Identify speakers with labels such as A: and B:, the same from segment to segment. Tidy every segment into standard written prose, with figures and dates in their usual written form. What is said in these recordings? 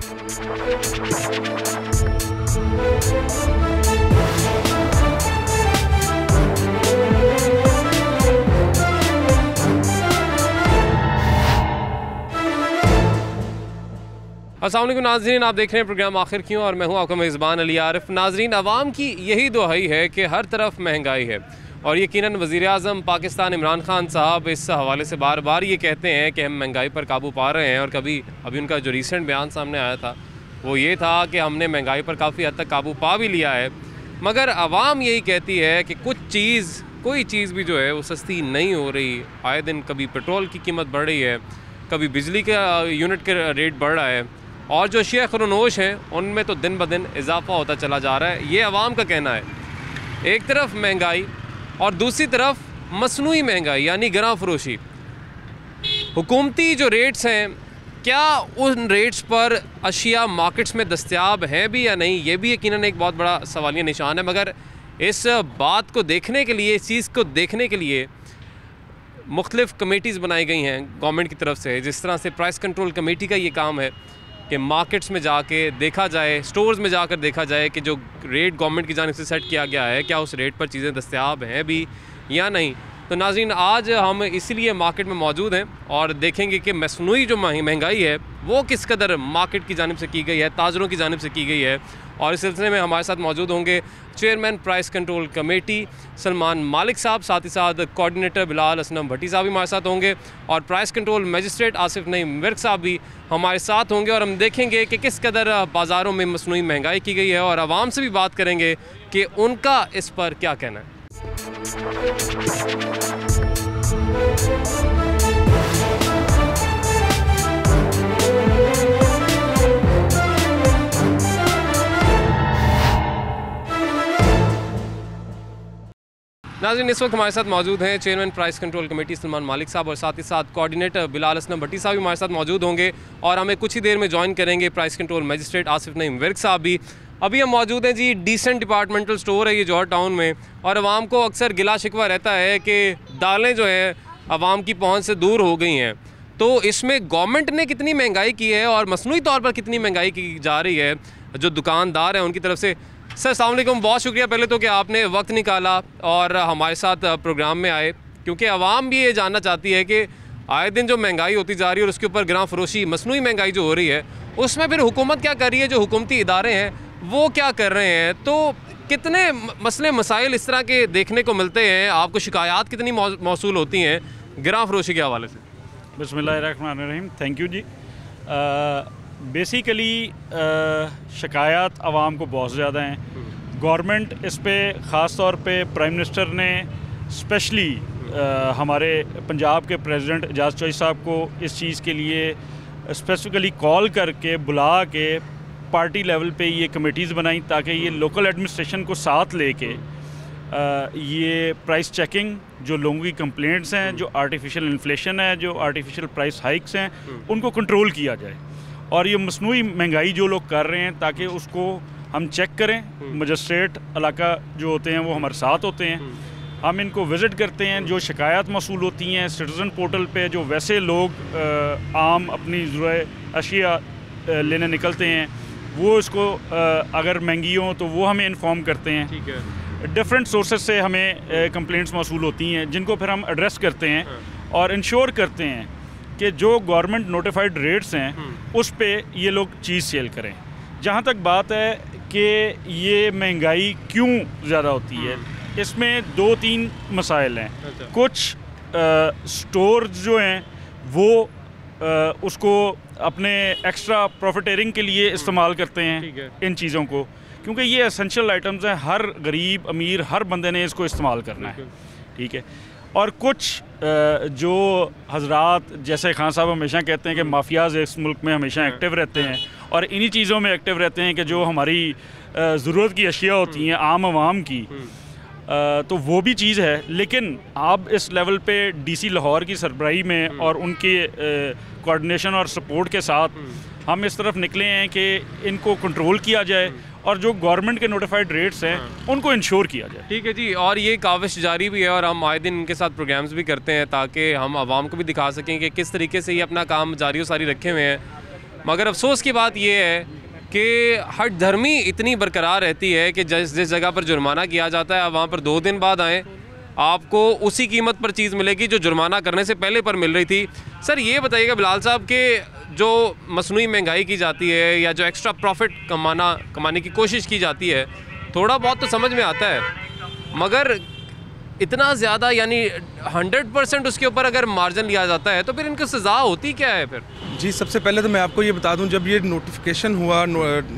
A: अस्सलाम वालेकुम नाज़रीन, आप देख रहे हैं प्रोग्राम आखिर क्यों और मैं हूं आपका मेज़बान अली आरिफ। नाज़रीन, आवाम की यही दुहाई है कि हर तरफ महंगाई है और यकीनन वज़ीर आज़म पाकिस्तान इमरान खान साहब इस हवाले से बार बार ये कहते हैं कि हम महंगाई पर काबू पा रहे हैं। और अभी उनका जो रिसेंट बयान सामने आया था वो ये था कि हमने महंगाई पर काफ़ी हद तक काबू पा भी लिया है, मगर आवाम यही कहती है कि कोई चीज़ भी जो है वो सस्ती नहीं हो रही। आए दिन कभी पेट्रोल की कीमत बढ़ रही है, कभी बिजली का यूनिट का रेट बढ़ रहा है और जो अशिया ख़ुरनोश हैं उनमें तो दिन ब दिन इजाफा होता चला जा रहा है। ये आवाम का कहना है। एक तरफ महंगाई और दूसरी तरफ मसनूई महंगाई यानी गरां फरोशी। हुकूमती जो रेट्स हैं, क्या उन रेट्स पर अशिया मार्केट्स में दस्तयाब हैं भी या नहीं, ये भी यकीनन एक बहुत बड़ा सवालिया निशान है। मगर इस बात को देखने के लिए, इस चीज़ को देखने के लिए मुख्तलिफ़ कमेटीज़ बनाई गई हैं गवर्नमेंट की तरफ से। जिस तरह से प्राइस कंट्रोल कमेटी का ये काम है कि मार्केट्स में जाके देखा जाए, स्टोर्स में जाकर देखा जाए कि जो रेट गवर्नमेंट की जानिब से सेट किया गया है क्या उस रेट पर चीज़ें दस्तयाब हैं भी या नहीं। तो नाज़रीन, आज हम इसीलिए मार्केट में मौजूद हैं और देखेंगे कि मसनूई जो महंगाई है वो किस कदर मार्केट की जानिब से की गई है, ताजरों की जानिब से की गई है। और इस सिलसिले में हमारे साथ मौजूद होंगे chairman price control committee Salman मालिक साहब, साथ ही साथ कोऑर्डिनेटर बिलाल असलम भट्टी साहब भी हमारे साथ होंगे और price control magistrate Asif Naeem Virk साहब भी हमारे साथ होंगे। और हम देखेंगे कि किस कदर बाज़ारों में मसनूई महंगाई की गई है और आवाम से भी बात करेंगे कि उनका इस पर क्या कहना है। नाज़रीन, इस वक्त हमारे साथ मौजूद हैं chairman price control committee Salman मालिक साहब और साथ ही साथ कोऑर्डिनेटर बिलाल असलम भट्टी साहब भी हमारे साथ मौजूद होंगे और हमें कुछ ही देर में ज्वाइन करेंगे price control magistrate Asif Naeem Virk साहब भी। अभी हम मौजूद हैं जी, डिसेंट डिपार्टमेंटल स्टोर है ये जौहर टाउन में, और आवाम को अक्सर गिला शिकवा रहता है कि दालें जो है आवाम की पहुँच से दूर हो गई हैं। तो इसमें गवर्नमेंट ने कितनी महंगाई की है और मसनूई तौर पर कितनी महंगाई की जा रही है जो दुकानदार हैं उनकी तरफ से। सर अस्सलाम वालेकुम, बहुत शुक्रिया पहले तो कि आपने वक्त निकाला और हमारे साथ प्रोग्राम में आए, क्योंकि आवाम भी ये जानना चाहती है कि आए दिन जो महंगाई होती जा रही है और उसके ऊपर गरां फरोशी मसनूई महंगाई जो हो रही है उसमें फिर हुकूमत क्या कर रही है, जो हुकूमती इदारे हैं वो क्या कर रहे हैं। तो कितने मसले मसाइल इस तरह के देखने को मिलते हैं, आपको शिकायत कितनी मौसूल होती हैं गरां फरोशी के हवाले से?
B: बिस्मिल्लाहिर्रहमानिर्रहीम, थैंक यू जी। बेसिकली शिकायत आवाम को बहुत ज़्यादा हैं। गवर्नमेंट इस पे ख़ास तौर पे प्राइम मिनिस्टर ने स्पेशली हमारे पंजाब के प्रेसिडेंट एजाज चोई साहब को इस चीज़ के लिए स्पेसिफिकली कॉल करके बुला के पार्टी लेवल पे ये कमेटीज़ बनाई ताकि ये लोकल एडमिनिस्ट्रेशन को साथ लेके ये प्राइस चेकिंग, जो लोगों की कंप्लेंट्स हैं, जो आर्टिफिशियल इन्फ्लेशन है, जो आर्टिफिशियल प्राइस हाइक्स हैं, उनको कंट्रोल किया जाए और ये मसनूई महंगाई जो लोग कर रहे हैं ताकि उसको हम चेक करें। मजिस्ट्रेट इलाका जो होते हैं वो हमारे साथ होते हैं, हम इनको विज़िट करते हैं। जो शिकायत मसूल होती हैं सिटीज़न पोर्टल पे, जो वैसे लोग आम अपनी ज़रूरत अशिया लेने निकलते हैं वो इसको अगर महंगी हो तो वो हमें इन्फॉर्म करते हैं।
A: ठीक है,
B: डिफरेंट सोर्सेज से हमें कंप्लेंट्स मसूल होती हैं जिनको फिर हम एड्रेस करते हैं और इंश्योर करते हैं कि जो गवर्नमेंट नोटिफाइड रेट्स हैं उस पे ये लोग चीज़ सेल करें। जहाँ तक बात है कि ये महंगाई क्यों ज़्यादा होती है, इसमें 2-3 मसाइल हैं।
A: अच्छा।
B: कुछ स्टोर जो हैं वो उसको अपने एक्स्ट्रा प्रॉफिटेरिंग के लिए इस्तेमाल करते हैं इन चीज़ों को, क्योंकि ये एसेंशियल आइटम्स हैं, हर गरीब अमीर हर बंदे ने इसको इस्तेमाल करना है। ठीक है। और कुछ जो हजरात जैसे खान साहब हमेशा कहते हैं कि माफियाज़ इस मुल्क में हमेशा एक्टिव रहते हैं और इन्हीं चीज़ों में एक्टिव रहते हैं कि जो हमारी ज़रूरत की अशिया होती हैं आम आवाम की, तो वो भी चीज़ है। लेकिन आप इस लेवल पे डीसी लाहौर की सरबराही में और उनके कोऑर्डिनेशन और सपोर्ट के साथ हम इस तरफ निकले हैं कि इनको कंट्रोल किया जाए और जो गवर्नमेंट के नोटिफाइड रेट्स हैं उनको इंश्योर किया जाए।
A: ठीक है जी, और ये काविश जारी भी है और हम आए दिन इनके साथ प्रोग्राम्स भी करते हैं ताकि हम आवाम को भी दिखा सकें कि किस तरीके से ये अपना काम जारी व सारी रखे हुए हैं। मगर अफसोस की बात यह है कि हट धर्मी इतनी बरकरार रहती है कि जिस जगह पर जुर्माना किया जाता है आप वहाँ पर 2 दिन बाद आएँ, आपको उसी कीमत पर चीज़ मिलेगी जो जुर्माना करने से पहले पर मिल रही थी। सर ये बताइएगा बिलाल साहब कि जो मसनूई महंगाई की जाती है या जो एक्स्ट्रा प्रॉफिट कमाने की कोशिश की जाती है, थोड़ा बहुत तो समझ में आता है, मगर इतना ज़्यादा यानी 100% उसके ऊपर अगर मार्जिन लिया जाता है तो फिर इनकी सज़ा होती क्या है फिर?
C: जी, सबसे पहले तो मैं आपको ये बता दूं, जब ये नोटिफिकेशन हुआ,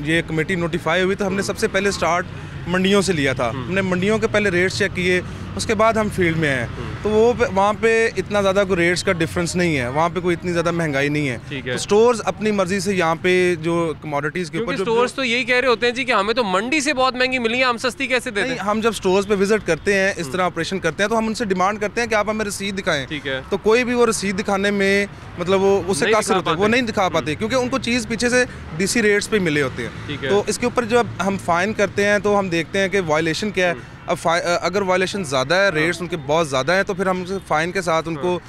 C: ये कमेटी नोटिफाई हुई, तो हमने सबसे पहले स्टार्ट मंडियों से लिया था। हमने मंडियों के पहले रेट्स चेक किए, उसके बाद हम फील्ड में आए। तो वो वहाँ पे इतना ज़्यादा कोई रेट्स का डिफरेंस नहीं है, वहाँ पे कोई इतनी ज़्यादा महंगाई नहीं है। तो स्टोर्स अपनी मर्जी से यहाँ पे जो कमोडिटीज़ के ऊपर
A: स्टोर्स तो यही कह रहे होते हैं जी कि हमें तो मंडी से बहुत महंगी मिली है, हम सस्ती कैसे देते हैं?
C: हम जब स्टोर्स पे विजिट करते हैं, इस तरह ऑपरेशन करते हैं, तो हम उनसे डिमांड करते हैं कि आप हमें रसीद दिखाएं।
A: ठीक है।
C: तो कोई भी वो रसीद दिखाने में मतलब वो उससे कासर होता है, वो नहीं दिखा पाते क्योंकि उनको चीज़ पीछे से डीसी रेट्स पे मिले होते हैं। तो इसके ऊपर जब हम फाइन करते हैं तो हम देखते हैं कि वायलेशन क्या है। अब अगर वायलेशन ज़्यादा है, रेट्स उनके बहुत ज़्यादा हैं, तो फिर हम फ़ाइन के साथ उनको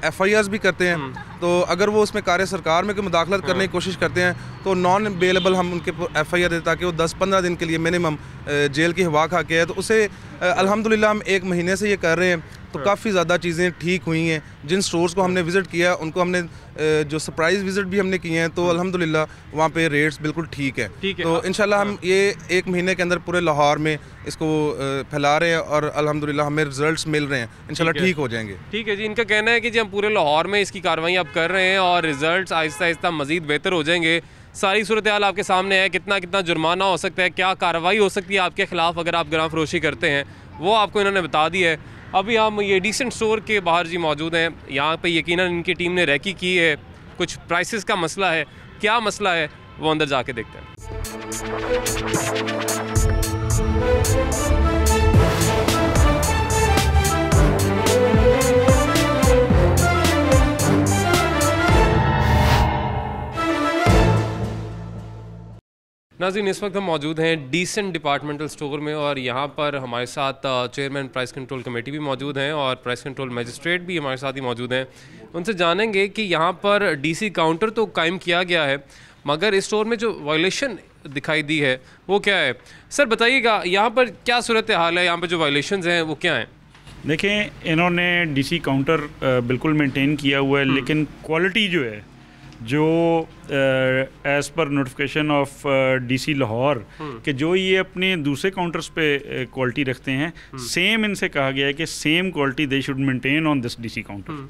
C: FIRs भी करते हैं। तो अगर वो उसमें कार्य सरकार में कोई मुदाखलत करने की कोशिश करते हैं तो नॉन बेलेबल हम उनके FIR देते ताकि वो 10-15 दिन के लिए मिनिमम जेल की हवा खा के है। तो उसे अल्हम्दुलिल्लाह हम 1 महीने से ये कर रहे हैं, तो काफ़ी ज़्यादा चीज़ें ठीक हुई हैं। जिन स्टोर्स को हमने विज़िट किया उनको हमने जो सरप्राइज़ विज़िट भी हमने किए हैं, तो अल्हम्दुलिल्लाह वहाँ पे रेट्स बिल्कुल ठीक है। तो इंशाल्लाह हम ये 1 महीने के अंदर पूरे लाहौर में इसको फैला रहे हैं और अल्हम्दुलिल्लाह हमें रिजल्ट्स मिल रहे हैं, इंशाल्लाह ठीक हो जाएंगे।
A: ठीक है जी, इनका कहना है कि जी हम पूरे लाहौर में इसकी कार्रवाई अब कर रहे हैं और रिजल्ट्स आहिस्ता आहिस्ता मज़ीद बेहतर हो जाएंगे। सारी सूरत हाल आपके सामने है, कितना कितना जुर्माना हो सकता है, क्या कार्रवाई हो सकती है आपके ख़िलाफ़ अगर आप ग्राम फरोशी करते हैं, वो आपको इन्होंने बता दिया है। अभी हम ये डिसेंट स्टोर के बाहर जी मौजूद हैं। यहाँ पे यकीनन इनकी टीम ने रैकी की है, कुछ प्राइसेस का मसला है, क्या मसला है वो अंदर जाके देखते हैं। नाज़रीन, इस वक्त हम मौजूद हैं डिसेंट डिपार्टमेंटल स्टोर में और यहाँ पर हमारे साथ चेयरमैन प्राइस कंट्रोल कमेटी भी मौजूद हैं और प्राइस कंट्रोल मजिस्ट्रेट भी हमारे साथ ही मौजूद हैं। उनसे जानेंगे कि यहाँ पर DC काउंटर तो कायम किया गया है, मगर इस स्टोर में जो वायलेशन दिखाई दी है वो क्या है? सर बताइएगा, यहाँ पर क्या सूरत हाल है, यहाँ पर जो वायलेशंस हैं वो क्या हैं?
B: देखें, इन्होंने DC काउंटर बिल्कुल मेंटेन किया हुआ है, लेकिन क्वालिटी जो है, जो as per notification of DC Lahore कि जो ये अपने दूसरे काउंटर्स पे क्वालिटी रखते हैं, सेम इनसे कहा गया है कि same quality they should maintain on this DC counter.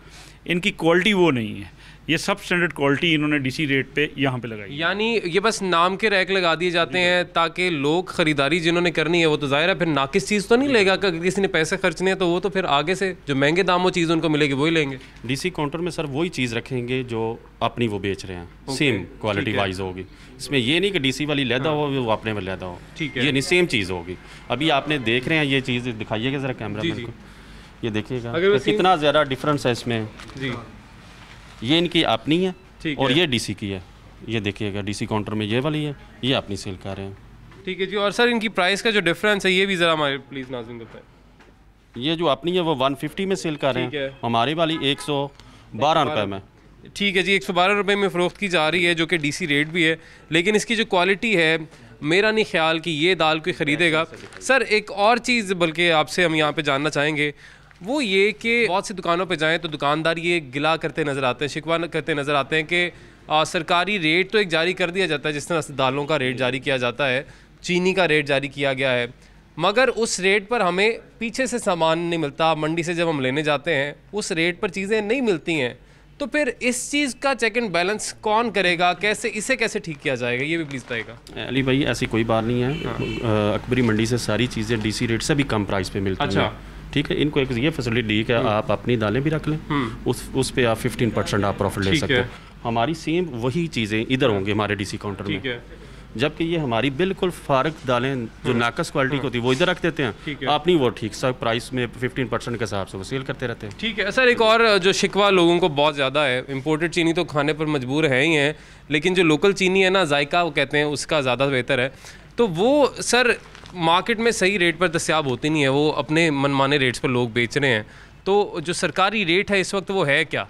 B: इनकी क्वालिटी वो नहीं है, ये सब स्टैंडर्ड क्वालिटी इन्होंने DC रेट पे यहाँ पे लगाई।
A: यानी ये बस नाम के रैक लगा दिए जाते हैं ताकि लोग ख़रीदारी जिन्होंने करनी है वो तो ज़ाहिर है फिर नाकिस चीज़ तो नहीं लेगा, अगर किसी ने पैसे खर्चने हैं तो वो तो फिर आगे से जो महंगे दामों चीज़ उनको मिलेगी वही लेंगे।
D: DC काउंटर में सर वही चीज़ रखेंगे जो अपनी वो बेच रहे हैं, सेम क्वालिटी वाइज होगी। इसमें ये नहीं कि DC वाली लैदा हो वो अपने में लैदा हो,
A: ठीक है,
D: ये नहीं, सेम चीज़ होगी। अभी आपने देख रहे हैं ये चीज़, दिखाइएगा ज़रा कैमरा मैन को, ये देखिएगा कितना ज़्यादा डिफरेंस है इसमें जी। ये इनकी अपनी है और ये DC की है, ये देखिएगा DC काउंटर में ये वाली है, ये अपनी सेल कर रहे हैं।
A: ठीक है जी। और सर इनकी प्राइस का जो डिफरेंस है ये भी ज़रा हमारे प्लीज़ नाज़रीन बताएं।
D: ये जो अपनी है वो 150 में सेल कर रहे हैं, हमारी वाली 112 रुपये में।
A: ठीक है जी, 112 रुपये में फ़रोख्त की जा रही है जो कि DC रेट भी है, लेकिन इसकी जो क्वालिटी है मेरा नहीं ख्याल कि ये दाल कोई ख़रीदेगा। सर एक और चीज़ बल्कि आपसे हम यहाँ पे जानना चाहेंगे, वो ये कि बहुत सी दुकानों पे जाएं तो दुकानदार ये गिला करते नज़र आते हैं, शिकवा करते नज़र आते हैं कि सरकारी रेट तो एक जारी कर दिया जाता है, जिस तरह से दालों का रेट जारी किया जाता है, चीनी का रेट जारी किया गया है, मगर उस रेट पर हमें पीछे से सामान नहीं मिलता। मंडी से जब हम लेने जाते हैं उस रेट पर चीज़ें नहीं मिलती हैं, तो फिर इस चीज़ का चेक एंड बैलेंस कौन करेगा, इसे कैसे ठीक किया जाएगा, ये भी प्लीज़ बताइएगा।
D: अली भाई ऐसी कोई बात नहीं है, अकबरी मंडी से सारी चीज़ें DC रेट से भी कम प्राइस पे मिलती हैं। ठीक है, इनको एक ये फैसिलिटी दी कि आप अपनी दालें भी रख लें, उस पे आप 15% आप प्रॉफिट ले सकते हैं। हमारी सेम वही चीज़ें इधर होंगे हमारे DC काउंटर में, जबकि ये हमारी बिल्कुल फारक दालें जो नाकस क्वालिटी की होती है वो इधर रख देते हैं, अपनी वो ठीक सा प्राइस में 15% के हिसाब से वो सेल करते रहते हैं।
A: ठीक है सर, एक और जो शिकवा लोगों को बहुत ज़्यादा है, इम्पोर्टेड चीनी तो खाने पर मजबूर है ही हैं, लेकिन जो लोकल चीनी है ना, जायका वो कहते हैं, उसका ज़्यादा बेहतर है, तो वो सर मार्केट में सही रेट पर दस्याब होती नहीं है, वो अपने मनमाने रेट्स पर लोग बेच रहे हैं। तो जो सरकारी रेट है इस वक्त वो है क्या?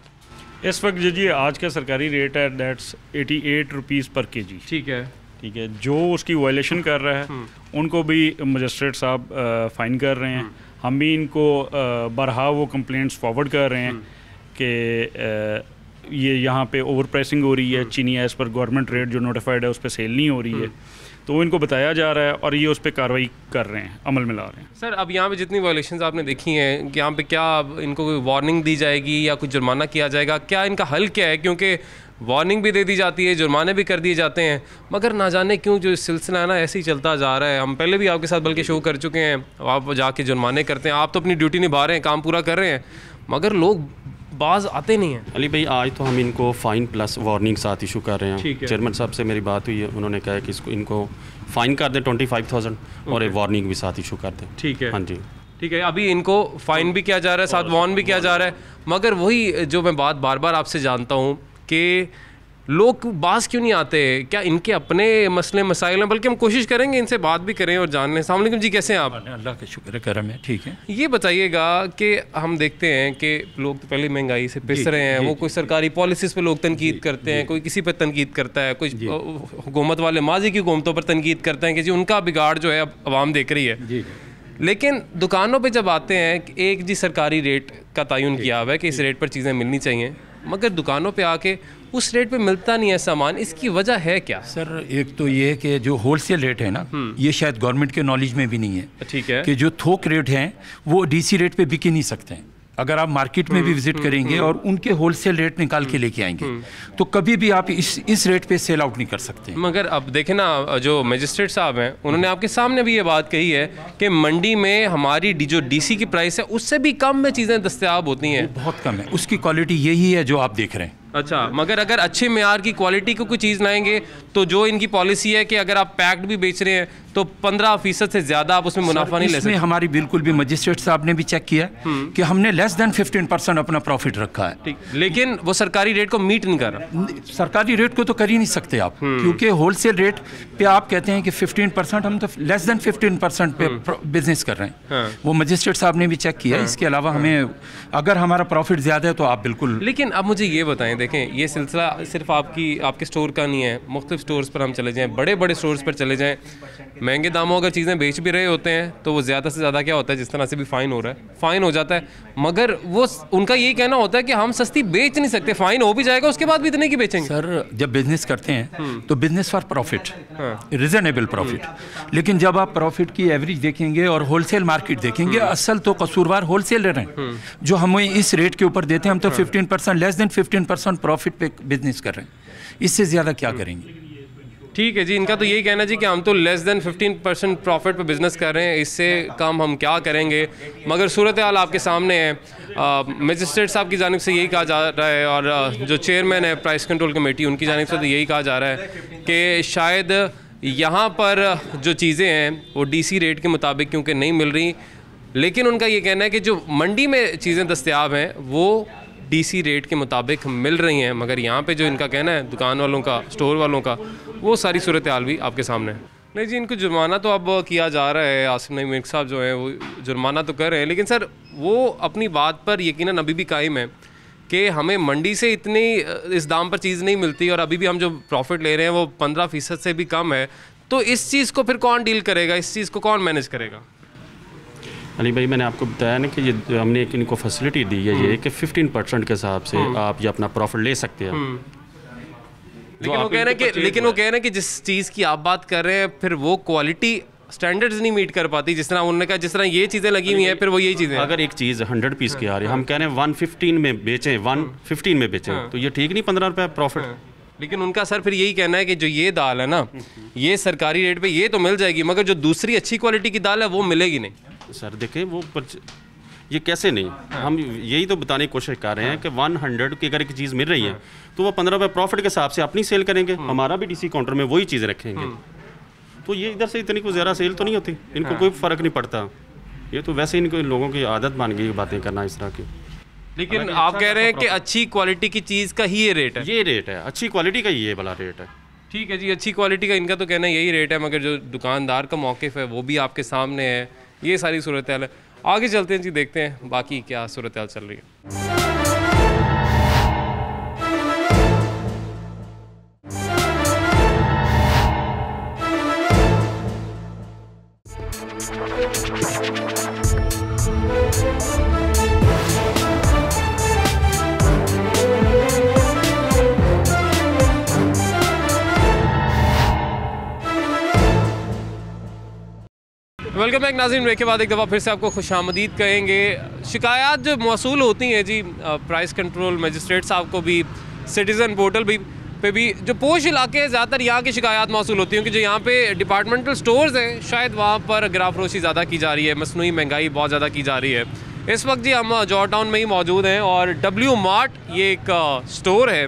B: इस वक्त जी आज का सरकारी रेट है दैट्स 88 रुपीज़ पर केजी।
A: ठीक है।
B: जो उसकी वायलेशन कर रहा है उनको भी मजिस्ट्रेट साहब फ़ाइन कर रहे हैं। हम भी इनको बरहा वो कंप्लेंट्स फॉरवर्ड कर रहे हैं कि ये यहाँ पे ओवर प्राइसिंग हो रही है, चीनी एज़ पर गवर्नमेंट रेट जो नोटिफाइड है उस पर सेल नहीं हो रही है, तो इनको बताया जा रहा है और ये उस पर कार्रवाई कर रहे हैं, अमल में ला रहे हैं।
A: सर अब यहाँ पे जितनी वायलेशंस आपने देखी हैं, यहाँ पे क्या इनको कोई वार्निंग दी जाएगी या कुछ जुर्माना किया जाएगा? क्या इनका हल क्या है? क्योंकि वार्निंग भी दे दी जाती है, जुर्माने भी कर दिए जाते हैं, मगर ना जाने क्यों जो सिलसिला है ना ऐसे ही चलता जा रहा है। हम पहले भी आपके साथ बल्कि शो कर चुके हैं, आप जाके जुर्माने करते हैं, आप तो अपनी ड्यूटी निभा रहे हैं, काम पूरा कर रहे हैं, मगर लोग बाज आते नहीं हैं।
D: अली भाई आज तो हम इनको फ़ाइन प्लस वार्निंग साथ इशू कर रहे हैं। चेयरमैन साहब से मेरी बात हुई है, उन्होंने कहा कि इनको फ़ाइन कर दें 25,000 और एक वार्निंग भी साथ इशू कर दें।
A: ठीक है।
D: हाँ जी
A: ठीक है। अभी इनको फ़ाइन भी किया जा रहा है, साथ वार्न भी किया जा रहा है, मगर वही जो मैं बात बार बार आपसे जानता हूँ कि लोग बाज क्यों नहीं आते? क्या इनके अपने मसले मसाइल हैं? बल्कि हम कोशिश करेंगे इनसे बात भी करें और जान लें। अस्सलाम वालेकुम जी, कैसे हैं आप?
E: अल्लाह का शुक्र है, करम है, ठीक है।
A: ये बताइएगा कि हम देखते हैं कि लोग तो पहले महंगाई से पिस रहे हैं, वो कोई सरकारी पॉलिसीज़ पे लोग तनकीद करते हैं, कोई किसी पे तनकीद करता है, कोई हुकूमत वाले माजी की हुकूमतों पर तनकीद करते हैं कि जी उनका बिगाड़ जो है अब आवाम देख रही है। लेकिन दुकानों पे जब आते हैं कि एक जी सरकारी रेट का तयन किया हुआ है कि इस रेट पर चीज़ें मिलनी चाहिए, मगर दुकानों पे आके उस रेट पे मिलता नहीं है सामान, इसकी वजह है क्या?
E: सर एक तो ये है कि जो होलसेल रेट है ना, ये शायद गवर्नमेंट के नॉलेज में भी नहीं है।
A: ठीक है।
E: कि जो थोक रेट हैं वो डीसी रेट पे बिक ही नहीं सकते हैं। अगर आप मार्केट में भी विजिट करेंगे और उनके होलसेल रेट निकाल के लेके आएंगे तो कभी भी आप इस रेट पे सेल आउट नहीं कर सकते।
A: मगर अब देखें ना, जो मजिस्ट्रेट साहब हैं उन्होंने आपके सामने भी ये बात कही है कि मंडी में हमारी जो डीसी की प्राइस है उससे भी कम में चीज़ें दस्तयाब होती हैं।
E: बहुत कम है, उसकी क्वालिटी यही है जो आप देख रहे हैं।
A: अच्छा, मगर अगर अच्छे मेयार की क्वालिटी की कोई चीज़ लाएंगे तो जो इनकी पॉलिसी है कि अगर आप पैक्ड भी बेच रहे हैं तो 15% से ज़्यादा आप उसमें मुनाफा नहीं ले सकते।
E: हमारी बिल्कुल भी मजिस्ट्रेट साहब ने भी चेक किया कि हमने लेस देन 15% अपना प्रॉफिट रखा है।
A: ठीक, लेकिन वो सरकारी रेट को मीट नहीं कर रहा।
E: सरकारी रेट को तो कर ही नहीं सकते आप, क्योंकि होलसेल रेट पे आप कहते हैं कि 15%, हम तो लेस देन 15% पे बिजनेस कर रहे हैं। वो मजिस्ट्रेट साहब ने भी चेक किया। इसके अलावा हमें अगर हमारा प्रॉफिट ज़्यादा है तो आप बिल्कुल।
A: लेकिन अब मुझे ये बताएं, देखें ये सिलसिला सिर्फ आपके स्टोर का नहीं है, मुख्तलिफ स्टोर्स पर हम चले जाएँ, बड़े बड़े स्टोर्स पर चले जाएँ, महंगे दामों अगर चीज़ें बेच भी रहे होते हैं तो वो ज़्यादा से ज़्यादा क्या होता है, जिस तरह से भी फ़ाइन हो रहा है, फ़ाइन हो जाता है, मगर वो उनका यही कहना होता है कि हम सस्ती बेच नहीं सकते, फ़ाइन हो भी जाएगा उसके बाद भी इतने की बेचेंगे।
E: सर जब बिजनेस करते हैं तो business for profit, reasonable profit, लेकिन जब आप प्रॉफिट की एवरेज देखेंगे और होलसेल मार्केट देखेंगे, असल तो कसूरवार होलसेलर हैं जो हमें इस रेट के ऊपर देते हैं। हम तो 15% लेस देन 15% प्रॉफिट पे बिजनेस कर रहे हैं, इससे ज़्यादा क्या करेंगे?
A: ठीक है जी, इनका तो यही कहना है जी कि हम तो लेस देन 15% प्रॉफिट पे बिज़नेस कर रहे हैं, इससे कम हम क्या करेंगे। मगर सूरत हाल आपके सामने है। मजिस्ट्रेट साहब की जानिब से यही कहा जा रहा है और जो चेयरमैन है प्राइस कंट्रोल कमेटी, उनकी जानिब से तो यही कहा जा रहा है कि शायद यहाँ पर जो चीज़ें हैं वो डीसी रेट के मुताबिक क्योंकि नहीं मिल रही, लेकिन उनका ये कहना है कि जो मंडी में चीज़ें दस्तयाब हैं वो डीसी रेट के मुताबिक मिल रही हैं, मगर यहाँ पे जो इनका कहना है दुकान वालों का, स्टोर वालों का, वो सारी सूरत हाल भी आपके सामने है। नहीं जी, इनको जुर्माना तो अब किया जा रहा है, आसिफ नईम मलिक साहब जो हैं वो जुर्माना तो कर रहे हैं, लेकिन सर वो अपनी बात पर यकीनन अभी भी कायम है कि हमें मंडी से इतनी इस दाम पर चीज़ नहीं मिलती और अभी भी हम जो प्रॉफिट ले रहे हैं वो 15% से भी कम है। तो इस चीज़ को फिर कौन डील करेगा, इस चीज़ को कौन मैनेज करेगा?
D: अली भाई मैंने आपको बताया ना कि ये हमने एक इनको फैसिलिटी दी है ये कि 15% के हिसाब से आप ये अपना प्रॉफिट ले सकते हैं।
A: लेकिन वो कह रहे हैं कि जिस चीज़ की आप बात कर रहे हैं फिर वो क्वालिटी स्टैंडर्ड्स नहीं मीट कर पाती, जिस तरह उन्होंने कहा, जिस तरह ये चीज़ें लगी हुई हैं फिर वो यही चीज़ें।
D: अगर एक चीज़ 100 पीस की आ रही है, हम कह रहे हैं 115 में बेचें, 115 में बेचें, तो ये ठीक नहीं 15 रुपये प्रॉफिट।
A: लेकिन उनका सर फिर यही कहना है कि जो ये दाल है ना, ये सरकारी रेट पे ये तो मिल जाएगी, मगर जो दूसरी अच्छी क्वालिटी की दाल है वो मिलेगी नहीं।
D: सर देखें वो ये कैसे नहीं, हम यही तो बताने की कोशिश कर रहे हैं कि 100 की अगर एक चीज़ मिल रही है तो वो 15 रुपये प्रॉफिट के हिसाब से अपनी सेल करेंगे, हमारा भी डीसी काउंटर में वही चीज़ रखेंगे, तो ये इधर से इतनी कोई ज़्यादा सेल तो नहीं होती, इनको कोई फ़र्क नहीं पड़ता। ये तो वैसे इनको लोगों की आदत बन गई बातें करना इस तरह की।
A: लेकिन आप कह रहे हैं कि अच्छी क्वालिटी की चीज़ का ही ये रेट है?
D: ये रेट है, अच्छी क्वालिटी का ये वाला रेट है।
A: ठीक है जी, अच्छी क्वालिटी का इनका तो कहना यही रेट है, मगर जो दुकानदार का मौक़िफ़ है वो भी आपके सामने है। ये सारी सूरत हाल है। आगे चलते हैं जी, देखते हैं बाकी क्या सूरत हाल चल रही है। वेलकम बैक नाज़रीन, ब्रेक के बाद एक दफ़ा फिर से आपको खुशामदीद कहेंगे। शिकायत जो मौसूल होती हैं जी प्राइस कंट्रोल मजिस्ट्रेट साहब को भी, सिटीज़न पोर्टल भी पे भी, जो पोश इलाके हैं ज़्यादातर यहाँ की शिकायत मौसूल होती हैं कि जो यहाँ पे डिपार्टमेंटल स्टोर्स हैं शायद वहाँ पर गिरा फरोशी ज़्यादा की जा रही है, मसनूई महंगाई बहुत ज़्यादा की जा रही है। इस वक्त जी हम जॉर्ज टाउन में ही मौजूद हैं और डब्ल्यू मार्ट ये एक स्टोर है।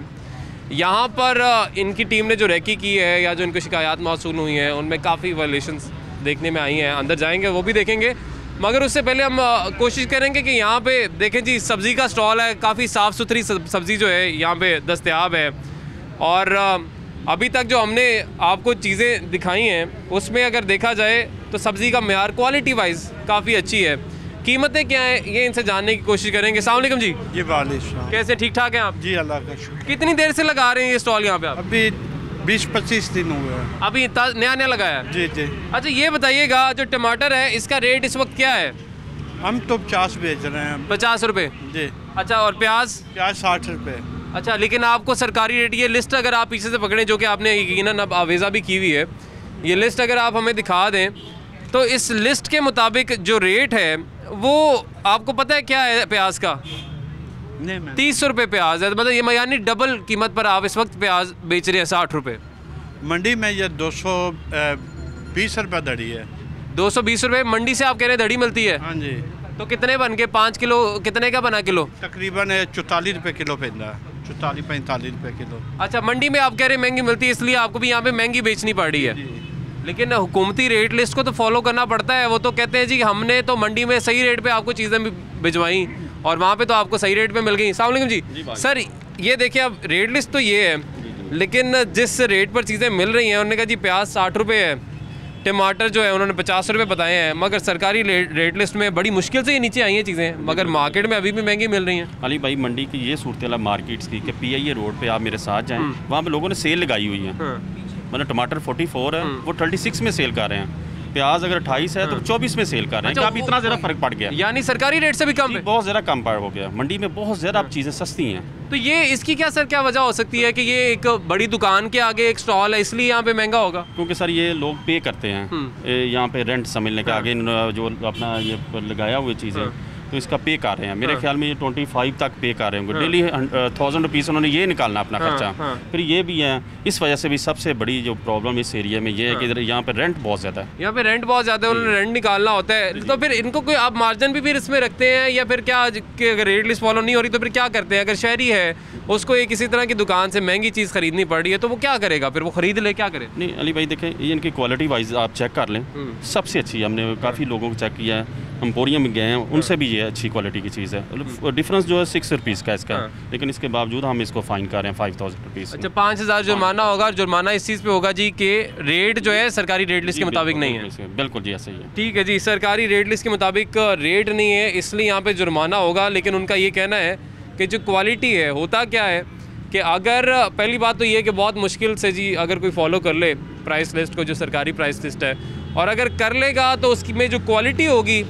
A: यहाँ पर इनकी टीम ने जो रेकी की है या जो इनको शिकायत मौसूल हुई हैं उनमें काफ़ी वायलेशंस देखने में आई हैं। अंदर जाएंगे वो भी देखेंगे, मगर उससे पहले हम कोशिश करेंगे कि यहाँ पे देखें जी सब्ज़ी का स्टॉल है, काफ़ी साफ़ सुथरी सब्ज़ी जो है यहाँ पे दस्तयाब है। और अभी तक जो हमने आपको चीज़ें दिखाई हैं उसमें अगर देखा जाए तो सब्ज़ी का मेयार क्वालिटी वाइज काफ़ी अच्छी है। कीमतें क्या हैं ये इनसे जानने की कोशिश करेंगे। अस्सलाम वालेकुम जी।
F: जी वालेकुम।
A: कैसे, ठीक ठाक हैं आप?
F: जी अल्लाह का शुक्र।
A: कितनी देर से लगा रहे हैं ये स्टॉल यहाँ पे आप?
F: अभी 20-25 दिन हुए हैं।
A: अभी नया नया लगाया है?
F: जी जी।
A: अच्छा ये बताइएगा जो टमाटर है इसका रेट इस वक्त क्या है?
F: हम तो 50 बेच रहे हैं।
A: 50 रुपये?
F: जी।
A: अच्छा, और प्याज?
F: प्याज 60 रुपये।
A: अच्छा, लेकिन आपको सरकारी रेट, ये लिस्ट अगर आप पीछे से पकड़ें जो कि आपने यकीनन अब आवेज़ा भी की हुई है, ये लिस्ट अगर आप हमें दिखा दें तो इस लिस्ट के मुताबिक जो रेट है वो आपको पता है क्या है प्याज का?
F: नहीं मैं
A: 30 रुपये प्याज है, मतलब ये यानी डबल कीमत पर आप इस वक्त प्याज बेच रहे हैं 60 रुपये।
F: मंडी में ये 220 रुपये दड़ी है।
A: 220 रुपये मंडी से आप कह रहे हैं दड़ी मिलती है?
F: हाँ जी।
A: तो कितने बन के 5 किलो कितने का बना किलो?
F: तकरीबन 44 रुपये किलो पैदा है, 44-45 रुपये किलो।
A: अच्छा, मंडी में आप कह रहे हैं महंगी मिलती है इसलिए आपको भी यहाँ पे महंगी बेचनी पड़ रही है। लेकिन हुकूमती रेट लिस्ट को तो फॉलो करना पड़ता है। वो तो कहते हैं जी हमने तो मंडी में सही रेट पे आपको चीज़ें भी भिजवाई और वहाँ पे तो आपको सही रेट पे मिल गई। अस्सलाम वालेकुम जी। सर ये देखिए अब रेट लिस्ट तो ये है, लेकिन जिस रेट पर चीज़ें मिल रही हैं उन्होंने कहा जी प्याज 60 रुपये है, टमाटर जो है उन्होंने 50 रुपये बताए हैं, मगर सरकारी रेट लिस्ट में बड़ी मुश्किल से ये नीचे आई हैं चीज़ें, मगर मार्केट में अभी भी महंगी मिल रही हैं।
D: अली भाई मंडी की ये सूरत है मार्केट्स की कि PIA रोड पे आप मेरे साथ जाएं, वहाँ पे लोगों ने सेल लगाई हुई है। मतलब टमाटर 44 है, वो 36 में सेल कर रहे हैं। प्याज अगर 28 है तो 24 में सेल कर रहे हैं।
A: अच्छा,
D: अब इतना ज़्यादा फर्क पड़ गया,
A: यानी सरकारी रेट से भी कम है?
D: बहुत ज़्यादा कम हो गया। मंडी में बहुत ज़्यादा अब चीज़ें सस्ती हैं।
A: तो ये इसकी क्या सर क्या वजह हो सकती है कि ये एक बड़ी दुकान के आगे एक स्टॉल है इसलिए यहाँ पे महंगा होगा?
D: क्योंकि सर ये लोग पे करते हैं यहाँ पे रेंट समझने के आगे इन्होंने जो अपना ये लगाया हुई चीज़ें तो इसका पे कर रहे हैं। मेरे ख्याल में ये 25 तक पे कर रहे होंगे डेली। 1000 रुपीज़ उन्होंने ये निकालना अपना खर्चा। फिर ये भी है, इस वजह से भी सबसे बड़ी जो प्रॉब्लम इस एरिया में ये है कि इधर यहाँ पे रेंट बहुत ज़्यादा है।
A: यहाँ पे रेंट बहुत ज़्यादा है, उन्होंने रेंट निकालना होता है। तो फिर इनको कोई आप मार्जिन भी फिर इसमें रखते हैं या फिर क्या कि अगर रेट लिस्ट फॉलो नहीं हो रही तो फिर क्या करते हैं? अगर शहरी है उसको एक किसी तरह की दुकान से महंगी चीज़ खरीदनी पड़ रही है तो वो क्या करेगा फिर? वो खरीद ले, क्या करे?
D: नहीं अली भाई देखें, ये इनकी क्वालिटी वाइज आप चेक कर लें, सबसे अच्छी है। हमने काफ़ी लोगों को चेक किया है, एम्पोरियम में गए हैं, उनसे भी ये अच्छी क्वालिटी की चीज़ है। डिफरेंस जो है 6 रुपीज़ का इसका, लेकिन इसके बावजूद हम इसको फाइन कर रहे हैं 5000 रुपीज़।
A: अच्छा, 5000 जुर्माना होगा। जुर्माना इस चीज़ पे होगा जी कि रेट जो है सरकारी रेट लिस्ट के मुताबिक नहीं है।
D: बिल्कुल जी, ऐसा ही है।
A: ठीक है जी, सरकारी रेट लिस्ट के मुताबिक रेट नहीं है इसलिए यहाँ पे जुर्माना होगा। लेकिन उनका ये कहना है कि जो क्वालिटी है, होता क्या है कि अगर पहली बात तो ये है कि बहुत मुश्किल से जी अगर कोई फॉलो कर ले प्राइस लिस्ट को, जो सरकारी प्राइस लिस्ट है, और अगर कर लेगा तो उसकी में जो क्वालिटी होगी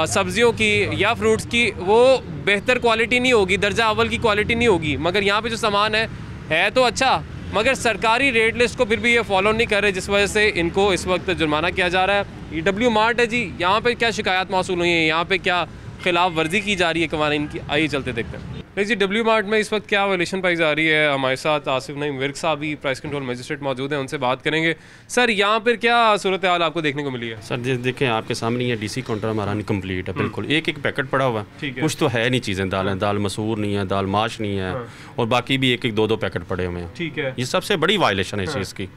A: सब्जियों की या फ्रूट्स की वो बेहतर क्वालिटी नहीं होगी, दर्जा अव्वल की क्वालिटी नहीं होगी। मगर यहाँ पे जो सामान है तो अच्छा, मगर सरकारी रेट लिस्ट को फिर भी ये फॉलो नहीं कर रहे, जिस वजह से इनको इस वक्त जुर्माना किया जा रहा है। ये डब्ल्यू मार्ट है जी, यहाँ पे क्या शिकायत मौसूल हुई है, यहाँ पे क्या खिलाफ वर्जी की जा रही है कवानीन की, आइए चलते देखते हैं। नहीं जी, डब्ल्यू मार्ट में इस वक्त क्या वायलेशन पाई जा रही है? हमारे साथ आसिफ नईम विर्क साहब भी प्राइस कंट्रोल मजिस्ट्रेट मौजूद हैं, उनसे बात करेंगे। सर यहाँ पर क्या सूरत हाल आपको देखने को मिली है?
D: सर देखें आपके सामने ये DC काउंटर हमारा इनकम्प्लीट है, बिल्कुल एक पैकेट पड़ा हुआ है। कुछ तो है नहीं चीज़ें, दाल मसूर नहीं है, दाल माश नहीं है, और बाकी भी एक 2 पैकेट पड़े हुए हैं।
A: ठीक है,
D: ये सबसे बड़ी वायलेशन है इस चीज़ की।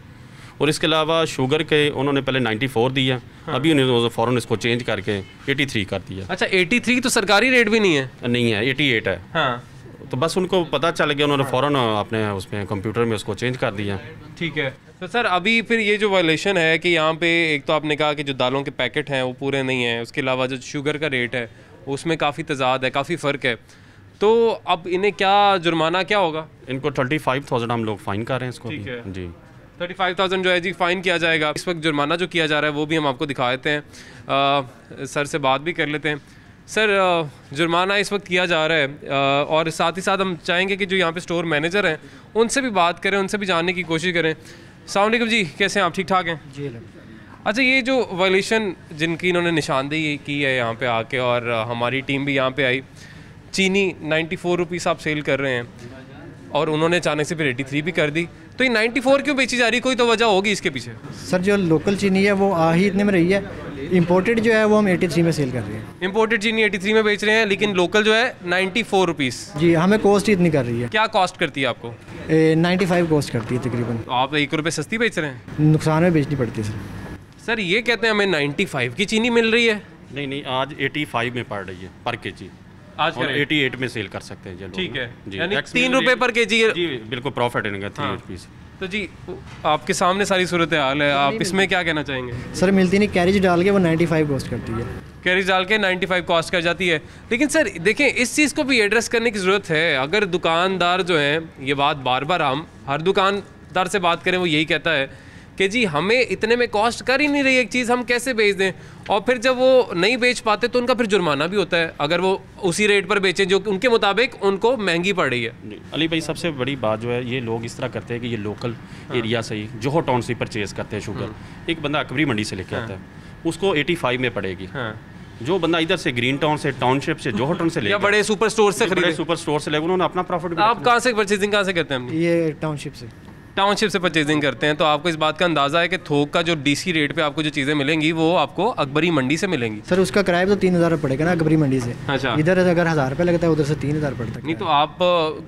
D: और इसके अलावा शुगर के उन्होंने पहले 94 दिया, अभी उन्होंने फ़ौरन इसको चेंज करके 83 कर दिया।
A: अच्छा, 83 तो सरकारी रेट भी नहीं है?
D: नहीं है, 88 है।
A: हाँ,
D: तो बस उनको पता चल गया, उन्होंने फ़ौरन अपने उसमें कंप्यूटर में उसको चेंज कर दिया।
A: ठीक है। तो सर अभी फिर ये जो वायलेशन है कि यहाँ पे एक तो आपने कहा कि जो दालों के पैकेट हैं वो पूरे नहीं हैं, उसके अलावा जो शुगर का रेट है उसमें काफ़ी तजाद है, काफ़ी फ़र्क है, तो अब इन्हें क्या जुर्माना क्या होगा?
D: इनको 35,000 हम लोग फ़ाइन कर रहे हैं इसको।
A: ठीक है
D: जी,
A: 35,000 जो है जी फ़ाइन किया जाएगा। इस वक्त जुर्माना जो किया जा रहा है वो भी हम आपको दिखा देते हैं, सर से बात भी कर लेते हैं। सर जुर्माना इस वक्त किया जा रहा है और साथ ही साथ हम चाहेंगे कि जो यहाँ पे स्टोर मैनेजर हैं उनसे भी बात करें, उनसे भी जानने की कोशिश करें। अस्सलाम वालेकुम जी, कैसे हैं आप? ठीक ठाक हैं
G: जी।
A: अच्छा, ये जो वायलेशन जिनकी इन्होंने निशानदेही की है यहाँ पे आके, और हमारी टीम भी यहाँ पे आई, चीनी 94 रुपीज़ आप सेल कर रहे हैं और उन्होंने अचानक से फिर 83 भी कर दी, तो ये 94 क्यों बेची जा रही? कोई तो वजह होगी इसके पीछे।
G: सर जो लोकल चीनी है वो आ ही इतने में रही है, इंपोर्टेड जो है वो हम 83 में सेल कर रहे हैं।
A: इंपोर्टेड चीनी 83 में बेच रहे हैं, लेकिन लोकल जो है 94 रुपीज़।
G: जी, हमें कॉस्ट ही इतनी कर रही है।
A: क्या कॉस्ट करती है आपको?
G: 95 कॉस्ट करती है तकरीबन।
A: तो आप 1 रुपये सस्ती बेच रहे हैं,
G: नुकसान में बेचनी पड़ती है
A: सर। ये कहते हैं हमें 95 की चीनी मिल रही है।
D: नहीं, आज 85 में पड़ रही है पर केजी,
A: आज
D: और 88 में सेल कर सकते हैं।
A: ठीक है,
D: जी,
A: यानी 3 रुपये पर केजी।
D: जी बिल्कुल प्रॉफिट इनका 3 रुपीज़।
A: तो जी आपके सामने सारी सूरत हाल है, आप इसमें क्या कहना चाहेंगे?
G: सर मिलती नहीं, कैरेज डाल के वो 95 कॉस्ट करती है।
A: कैरेज डाल के 95 कॉस्ट कर जाती है। लेकिन सर देखें, इस चीज़ को भी एड्रेस करने की ज़रूरत है। अगर दुकानदार जो हैं, ये बात बार बार हम हर दुकानदार से बात करें, वो यही कहता है कि जी हमें इतने में कॉस्ट कर ही नहीं रही एक चीज़, हम कैसे बेच दें? और फिर जब वो नहीं बेच पाते तो उनका फिर जुर्माना भी होता है अगर वो उसी रेट पर बेचें जो उनके मुताबिक उनको महंगी पड़ रही है।
D: अली भाई, सबसे बड़ी बात जो है, ये लोग इस तरह करते हैं कि ये लोकल एरिया से ही जोहर टाउन से परचेज़ करते हैं शुगर। एक बंदा अकबरी मंडी से लेके आता है, उसको 85 में पड़ेगी। जो बंदा इधर से ग्रीन टाउन से, टाउनशिप से, जोहर टाउन से ले,
A: या बड़े सुपर स्टोर से खरीदे,
D: सुपर स्टोर से ले, उन्होंने अपना प्रॉफिट।
A: आप कहाँ से परचेजिंग कहाँ से करते हैं?
G: ये टाउनशिप से।
A: टाउनशिप से परचेजिंग करते हैं, तो आपको इस बात का अंदाज़ा है कि थोक का जो डीसी रेट पे आपको जो चीज़ें मिलेंगी वो आपको अकबरी मंडी से मिलेंगी।
G: सर उसका किराया तो 3000 पड़ेगा ना अकबरी मंडी से।
A: अच्छा,
G: इधर अगर 1000 रुपये लगता है, उधर से 3000 पड़ता है।
A: नहीं तो आप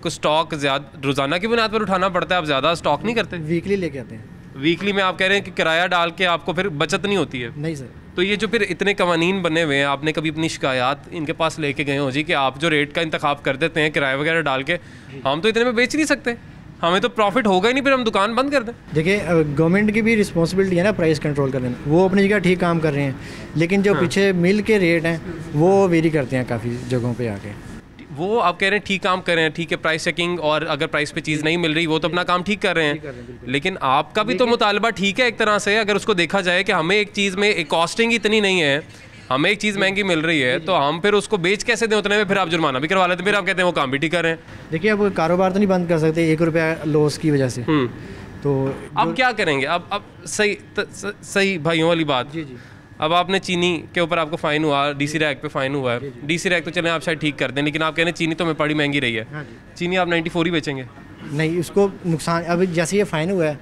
A: को स्टॉक ज़्यादा रोज़ाना की बुनियाद पर उठाना पड़ता है, आप ज़्यादा स्टॉक नहीं करते?
G: वीकली लेके आते हैं।
A: वीकली में आप कह रहे हैं कि किराया डाल के आपको फिर बचत नहीं होती है?
G: नहीं सर।
A: तो ये जो फिर इतने कवानीन बने हुए हैं, आपने कभी अपनी शिकायत इनके पास लेके गए हो जी कि आप जो रेट का इंतखाब कर देते हैं किराया वगैरह डाल के, हम तो इतने में बेच नहीं सकते, हमें तो प्रॉफिट होगा ही नहीं, फिर हम दुकान बंद कर दें?
G: देखिए, गवर्नमेंट की भी रिस्पॉन्सिबिलिटी है ना प्राइस कंट्रोल करने में, वो अपनी जगह ठीक काम कर रहे हैं, लेकिन जो पीछे मिल के रेट हैं वो वेरी करते हैं काफ़ी जगहों पे आके।
A: वो आप कह रहे हैं ठीक काम कर रहे हैं, ठीक है, प्राइस चेकिंग, और अगर प्राइस पे चीज़ नहीं मिल रही वो तो अपना काम ठीक कर रहे हैं, लेकिन आपका भी तो मुतालबा ठीक है एक तरह से। अगर उसको देखा जाए कि हमें एक चीज़ में एक कॉस्टिंग इतनी नहीं है, हमें एक चीज़ महंगी मिल रही है, तो हम फिर उसको बेच कैसे दें उतने में? फिर आप जुर्माना भी करवा लेते हैं, फिर आप कहते हैं वो काम भी ठीक कर रहे हैं।
G: देखिए, अब कारोबार तो नहीं बंद कर सकते 1 रुपया लॉस की वजह से, तो
A: अब क्या करेंगे? अब सही भाइयों वाली बात।
G: जी जी।
A: अब आपने चीनी के ऊपर आपको फ़ाइन हुआ, डीसी रैक पे फ़ाइन हुआ है, डीसी रैक तो चलें आप शायद ठीक कर दें, लेकिन आप कह रहे हैं चीनी तो मैं बड़ी महंगी रही है। चीनी आप 94 ही बेचेंगे?
G: नहीं, उसको नुकसान, अब जैसे ये फ़ाइन हुआ है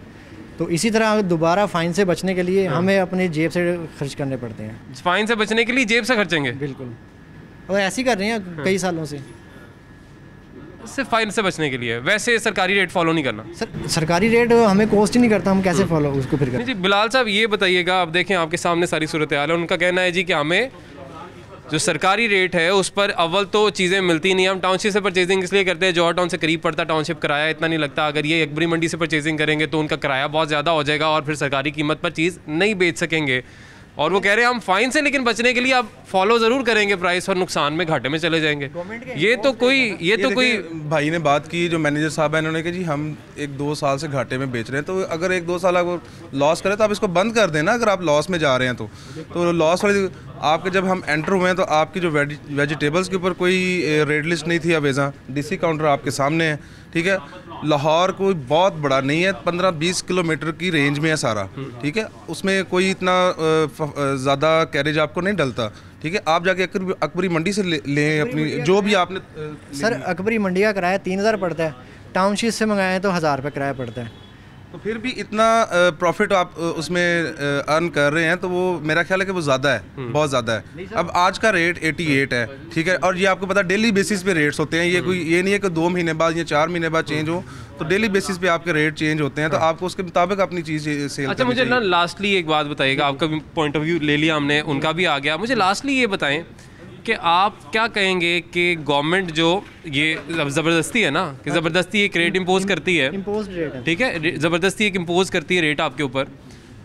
G: तो इसी तरह दोबारा फ़ाइन से बचने के लिए हमें अपनी जेब से खर्च करने पड़ते हैं।
A: फ़ाइन से बचने के लिए जेब से खर्चेंगे?
G: बिल्कुल, और ऐसे ही कर रहे हैं कई सालों से।
A: सिर्फ फ़ाइन से बचने के लिए? वैसे सरकारी रेट फॉलो नहीं करना?
G: सर सरकारी रेट हमें कॉस्ट ही नहीं करता, हम कैसे फॉलो उसको फिर करें?
A: जी बिलाल साहब, ये बताइएगा, आप देखें आपके सामने सारी सूरत हाल है। उनका कहना है जी कि हमें जो सरकारी रेट है उस पर अव्वल तो चीज़ें मिलती नहीं, हम टाउनशिप से परचेजिंग इसलिए करते हैं, जौहर टाउन से करीब पड़ता, टाउनशिप किराया इतना नहीं लगता। अगर ये अकबरी मंडी से परचेजिंग करेंगे तो उनका किराया बहुत ज़्यादा हो जाएगा और फिर सरकारी कीमत पर चीज़ नहीं बेच सकेंगे। और वो कह रहे हैं हम फ़ाइन से लेकिन बचने के लिए आप फॉलो ज़रूर करेंगे प्राइस, और नुकसान में घाटे में चले जाएंगे। ये तो कोई
C: भाई ने बात की, जो मैनेजर साहब है, इन्होंने कहा जी हम 1-2 साल से घाटे में बेच रहे हैं, तो अगर 1-2 साल आप लॉस करें तो आप इसको बंद कर देना। अगर आप लॉस में जा रहे हैं तो लॉस वाली आपके, जब हम एंटर हुए हैं तो आपकी जो वेजिटेबल्स के ऊपर कोई रेट लिस्ट नहीं थी अवेजा, डीसी काउंटर आपके सामने है, ठीक है। लाहौर कोई बहुत बड़ा नहीं है, 15-20 किलोमीटर की रेंज में है सारा, ठीक है। उसमें कोई इतना ज़्यादा कैरेज आपको नहीं डलता, ठीक है। आप जाके अकबरी मंडी से लें अपनी जो भी आपने।
G: सर अकबरी मंडी का किराया 3000 पड़ता है, टाउनशिप से मंगाएं तो 1000 रुपये किराया पड़ता है,
C: तो फिर भी इतना प्रॉफिट आप उसमें अर्न कर रहे हैं, तो वो मेरा ख्याल है कि वो ज़्यादा है, बहुत ज़्यादा है। अब आज का रेट 88 है, ठीक है, और ये आपको पता डेली बेसिस पे रेट्स होते हैं, ये नहीं है कि 2 महीने बाद या 4 महीने बाद चेंज हो, तो डेली बेसिस पे आपके रेट चेंज होते हैं, तो आपको उसके मुताबिक अपनी चीज़ सेल।
A: अच्छा, मुझे ना लास्टली एक बात बताइएगा, आपका भी पॉइंट ऑफ व्यू ले लिया हमने, उनका भी आ गया, मुझे लास्टली ये बताएं कि आप क्या कहेंगे कि गवर्नमेंट जो ये ज़बरदस्ती है ना, कि ज़बरदस्ती एक रेट इम्पोज करती है, ठीक है, ज़बरदस्ती एक इम्पोज करती है रेट आपके ऊपर,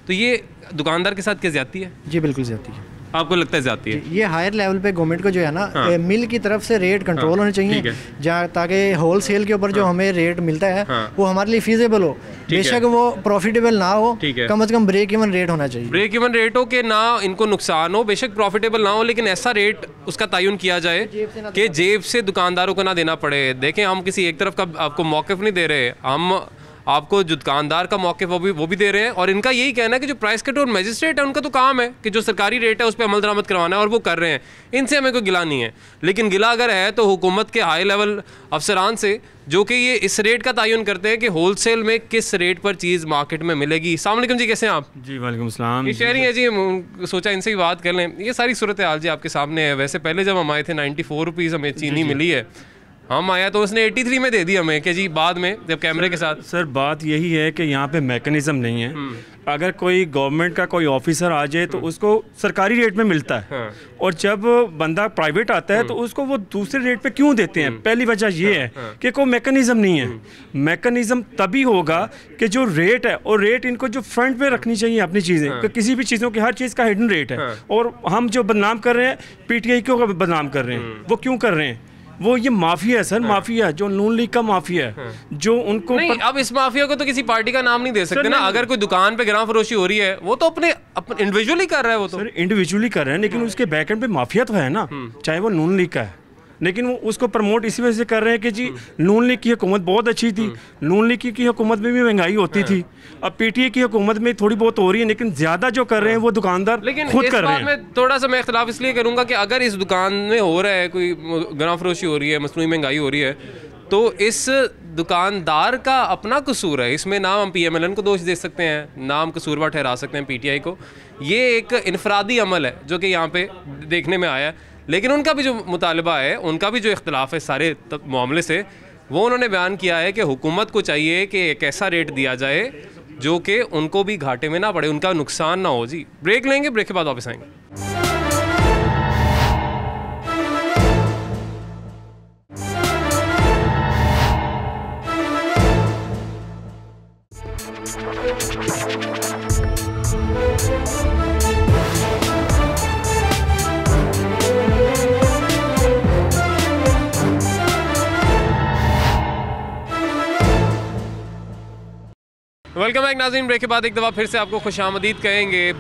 A: तो ये दुकानदार के साथ क्या ज़्यादती है?
G: जी बिल्कुल ज़्यादती है।
A: आपको लगता है ज़्यादती है?
G: ये हायर लेवल पे गवर्नमेंट को जो है ना, मिल की तरफ से रेट कंट्रोल होने चाहिए, जहाँ ताकि होल सेल के ऊपर जो हमें रेट मिलता है वो हमारे लिए फीजेबल हो, बेशक वो प्रॉफिटेबल ना हो, कम से कम ब्रेक इवन रेट होना चाहिए।
A: ब्रेक इवन रेट हो कि ना इनको नुकसान हो, बेशक प्रॉफिटेबल ना हो, लेकिन ऐसा रेट उसका तयन किया जाए कि जेब से दुकानदारों को ना देना पड़े। देखें, हम किसी एक तरफ का आपको मौक़िफ़ नहीं दे रहे, हम आपको जो दुकानदार का मौके वो भी दे रहे हैं। और इनका यही कहना है कि जो प्राइस कंट्रोल मजिस्ट्रेट है उनका तो काम है कि जो सरकारी रेट है उस पर अमल दरामद करवाना है, और वो कर रहे हैं, इनसे हमें कोई गिला नहीं है। लेकिन गिला अगर है तो हुकूमत के हाई लेवल अफसरान से, जो कि ये इस रेट का तयन करते हैं कि होलसेल में किस रेट पर चीज़ मार्केट में मिलेगी। अस्सलाम वालेकुम जी, कैसे हैं आप?
H: जी वालेकुम सलाम।
A: ये शेयरिंग है जी, सोचा इनसे ही बात कर लें। ये सारी सूरत हाल जी आपके सामने है। वैसे पहले जब हम आए थे 94 रुपीज़ हमें चीनी मिली है, हम आया तो उसने 83 में दे दी हमें कि जी बाद में जब कैमरे के साथ।
H: सर बात यही है कि यहाँ पे मैकेनिज्म नहीं है। अगर कोई गवर्नमेंट का कोई ऑफिसर आ जाए तो उसको सरकारी रेट में मिलता है, और जब बंदा प्राइवेट आता है तो उसको वो दूसरे रेट पे क्यों देते हैं? पहली वजह ये है कि कोई मैकेनिज्म नहीं है। मैकेनिज्म तभी होगा कि जो रेट है, और रेट इनको जो फ्रंट पे रखनी चाहिए अपनी चीज़ें, कि किसी भी चीज़ों की हर चीज़ का हिडन रेट है। और हम जो बदनाम कर रहे हैं, पीटीआई क्यों बदनाम कर रहे हैं? वो क्यों कर रहे हैं? वो ये माफिया है सर, माफिया जो नून लीग का माफिया है, जो उनको
A: नहीं, अब इस माफिया को तो किसी पार्टी का नाम नहीं दे सकते ना। अगर कोई दुकान पे गिरां फरोशी हो रही है, वो तो अपने इंडिविजुअली कर रहा है। वो तो
H: सर इंडिविजुअली कर रहे हैं, लेकिन उसके बैकएंड पे माफिया तो है ना, चाहे वो नून लीग का है। लेकिन वो उसको प्रमोट इसी वजह से कर रहे हैं कि जी नून लीग की हुकूमत बहुत अच्छी थी, नून लीग की हुकूमत में भी महंगाई होती थी, अब पीटीए की हुकूमत में थोड़ी बहुत हो रही है, लेकिन ज़्यादा जो कर रहे हैं वो दुकानदार खुद कर रहे हैं।
A: मैं थोड़ा सा मैं इख्तिलाफ इसलिए करूँगा कि अगर इस दुकान में हो रहा है, कोई गिरां फरोशी हो रही है, मसनूई महंगाई हो रही है, तो इस दुकानदार का अपना कसूर है। इसमें ना हम PMLN को दोष दे सकते हैं, ना हम कसूरवार ठहरा सकते हैं PTI को। ये एक इनफरादी अमल है जो कि यहाँ पे देखने में आया है। लेकिन उनका भी जो मुतालबा है, उनका भी जो इख्तिलाफ है सारे मामले से, वो उन्होंने बयान किया है कि हुकूमत को चाहिए कि एक ऐसा रेट दिया जाए जो कि उनको भी घाटे में ना पड़े, उनका नुकसान ना हो। जी ब्रेक लेंगे, ब्रेक के बाद वापस आएंगे। वेलकम बैक नाज़रीन। ब्रेक के बाद एक दफ़ा फिर से आपको खुशामदीद कहेंगे।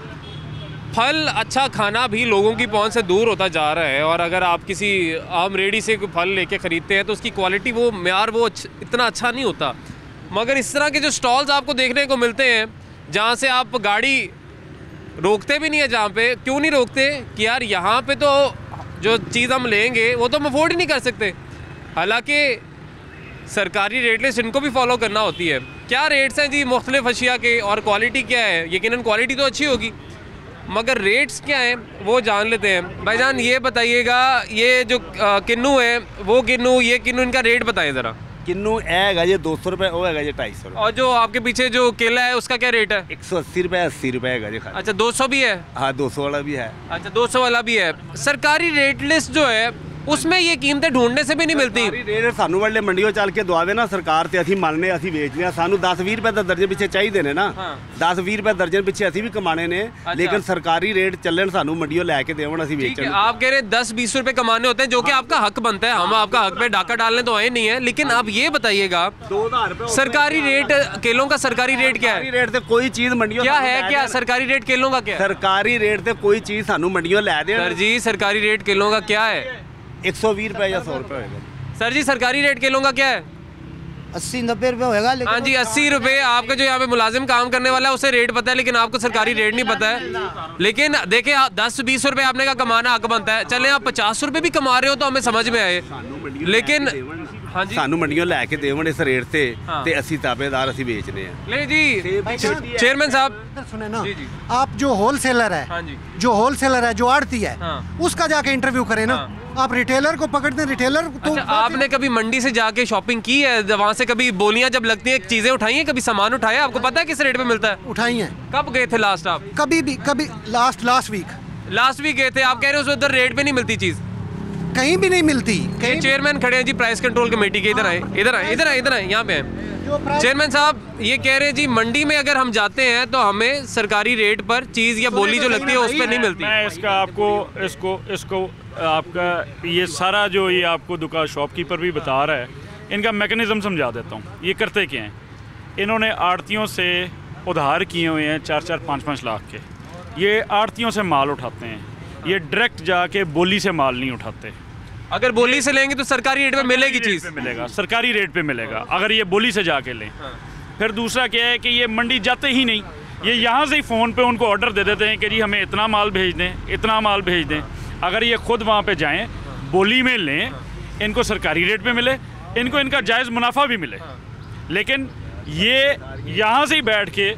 A: फल अच्छा खाना भी लोगों की पहुंच से दूर होता जा रहा है, और अगर आप किसी आम रेडी से कोई फल लेके ख़रीदते हैं तो उसकी क्वालिटी, वो मेयार वो इतना अच्छा नहीं होता। मगर इस तरह के जो स्टॉल्स आपको देखने को मिलते हैं जहाँ से आप गाड़ी रोकते भी नहीं है, जहाँ पे क्यों नहीं रोकते कि यार यहाँ पे तो जो चीज़ हम लेंगे वो तो हम अफोर्ड ही नहीं कर सकते। हालांकि सरकारी रेट लिस्ट इनको भी फॉलो करना होती है। क्या रेट्स हैं जी मुख्तलिफ अशिया के, और क्वालिटी क्या है? यकीनन क्वालिटी तो अच्छी होगी, मगर रेट्स क्या हैं वो जान लेते हैं। भाईजान ये बताइएगा, ये जो किन्नू है, वो किन्नू, ये किन्नू, इनका रेट बताएं ज़रा।
I: किन्नू है ये 200 रुपये, वो है ये 250 रुपये।
A: और जो आपके पीछे जो केला है उसका क्या रेट है?
I: 180 रुपये, 80 रुपये है जी।
A: अच्छा 200 भी है?
I: हाँ 200 वाला भी है।
A: अच्छा 200 वाला भी है। सरकारी रेट लिस्ट जो है उसमें ये कीमतें ढूंढने से भी नहीं मिलती।
I: रेट सानू वाले मंडियों चल के दवावे ना सरकार ते असी मानने, असी बेचने, सानू 10-20 रुपए का दर्जन पिछे चाहिए ने ना। 10-20 रुपए दर्जन पिछे असी भी कमाने ने। लेकिन सरकारी रेट चलन सानू मंडियों लैके देवन, असी बेचने।
A: आप कह रहे 10-20 रुपए कमाने होते हैं, जो कि आपका हक बनता है। हम आपका हक पे डाका डालने तो आए नहीं है, लेकिन आप ये बताइएगा
I: 2000
A: सरकारी रेट केलों का सरकारी रेट क्या है?
I: रेट से कोई चीज मंडियों
A: क्या है? क्या सरकारी रेट केलों का क्या है?
I: सरकारी रेट से कोई चीज सानू मंडियों लै दे।
A: सर जी सरकारी रेट केलों का क्या है?
I: 120 रुपये या 100 रुपये होगा।
A: सर जी सरकारी रेट केलों का क्या है?
J: 80-90 रुपये होगा।
A: हाँ जी 80 रुपये। आपका जो यहाँ पे मुलाजिम काम करने वाला है उसे रेट पता है, लेकिन आपको सरकारी रेट नहीं पता है। लेकिन देखिए 10-20 रुपये आपने का कमाना हक बनता है। चले आप 50 रुपये भी कमा रहे हो तो हमें समझ में आए, लेकिन हाँ जी
I: सानू मंडियों लैके देवन इस रेट से ते असी ताबेदार असी बेचने हैं।
A: ले जी चेयरमैन साहब
J: सुने ना, आप जो होलसेलर है, जो होलसेलर है, जो आड़ती है, उसका जाके इंटरव्यू करें ना। आप रिटेलर को पकड़ते हैं, रिटेलर तो
A: अच्छा, आपने कभी मंडी से जाके शॉपिंग की है? वहाँ से कभी बोलियां जब लगती हैं चीजें उठाई हैं, कभी सामान उठाया? आपको पता है किस रेट पे मिलता है?
J: उठाई है।
A: कब गए थे लास्ट आप?
J: कभी लास्ट वीक गए थे। आप कह रहे हो उधर रेट पे नहीं मिलती चीज? कहीं भी नहीं मिलती।
A: चेयरमैन खड़े हैं जी प्राइस कंट्रोल कमेटी के, इधर आए यहाँ पे हैं चेयरमैन साहब। ये कह रहे हैं जी मंडी में अगर हम जाते हैं तो हमें सरकारी रेट पर चीज या बोली जो लगती है उस पर नहीं मिलती।
B: मैं इसका आपको इसको आपका ये सारा जो ये आपको दुकान शॉपकीपर भी बता रहा है, इनका मैकेनिज्म समझा देता हूँ। ये करते क्या हैं, इन्होंने आड़तियों से उधार किए हुए हैं 4-4, 5-5 लाख के। ये आड़तियों से माल उठाते हैं, ये डायरेक्ट जाके बोली से माल नहीं उठाते।
A: अगर बोली से लेंगे तो सरकारी रेट पे मिलेगी चीज़?
B: मिलेगा, सरकारी रेट पे मिलेगा अगर ये बोली से जाके लें। फिर दूसरा क्या है कि ये मंडी जाते ही नहीं, ये यहाँ से ही फ़ोन पे उनको ऑर्डर दे देते हैं कि जी हमें इतना माल भेज दें, इतना माल भेज दें। अगर ये खुद वहाँ पे जाएं, बोली में लें, इनको सरकारी रेट पे मिले, इनको इनका जायज़ मुनाफा भी मिले। लेकिन ये यहाँ से ही बैठ के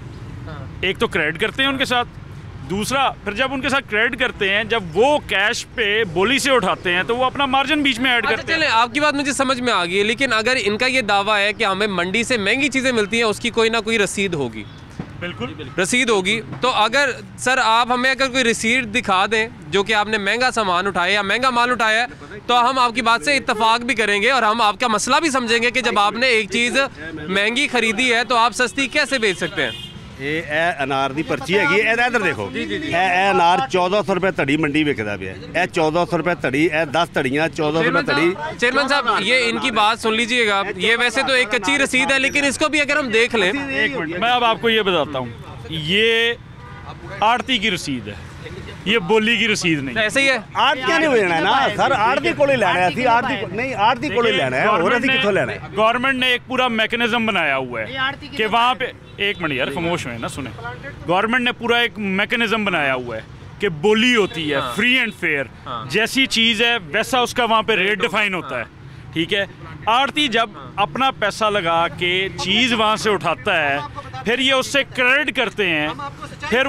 B: एक तो क्रेडिट करते हैं उनके साथ, दूसरा फिर जब उनके साथ क्रेडिट करते हैं, जब वो कैश पे बोली से उठाते हैं तो वो अपना मार्जिन बीच में ऐड करते हैं।
A: चलें, आपकी बात मुझे समझ में आ गई है, लेकिन अगर इनका ये दावा है कि हमें मंडी से महंगी चीज़ें मिलती हैं, उसकी कोई ना कोई रसीद होगी।
B: बिल्कुल
A: रसीद होगी। तो अगर सर आप हमें अगर कोई रसीद दिखा दें जो कि आपने महंगा सामान उठाया या महंगा माल उठाया है, तो हम आपकी बात से इत्तेफाक भी करेंगे और हम आपका मसला भी समझेंगे कि जब आपने एक चीज़ महंगी खरीदी है तो आप सस्ती कैसे बेच सकते हैं।
I: ये अनार की पर्ची हैगी, इधर देखो, अनार 1400 रुपए धड़ी मंडी विकदा पे, 1400 रुपए धड़ी, 10 धड़ियाँ 1400 रुपए धड़ी।
A: चेयरमैन साहब, ये इनकी बात सुन लीजिएगा, ये वैसे तो एक कच्ची रसीद है, लेकिन इसको भी अगर हम देख लें।
B: एक मिनट, मैं अब आपको ये बताता हूँ, ये आड़ती की रसीद है, ये बोली की रसीद नहीं।
A: ऐसे ही है,
I: आड़ती ने लेना है ना सर, आड़ती को लेना है, आड़ती को लेना है, और असी किथों लेना है।
B: गवर्नमेंट ने एक पूरा मैकेनिज्म बनाया हुआ है कि वहाँ पे, एक मिनट यार खामोश हुए ना, सुने, गवर्नमेंट ने पूरा एक मैकेनिज्म बनाया हुआ है कि बोली होती है, फ्री एंड फेयर, जैसी चीज़ है वैसा उसका वहाँ पे रेट डिफाइन होता है, ठीक है। आड़ती जब अपना पैसा लगा के चीज़ वहाँ से उठाता है, फिर ये उससे क्रेडिट करते हैं, फिर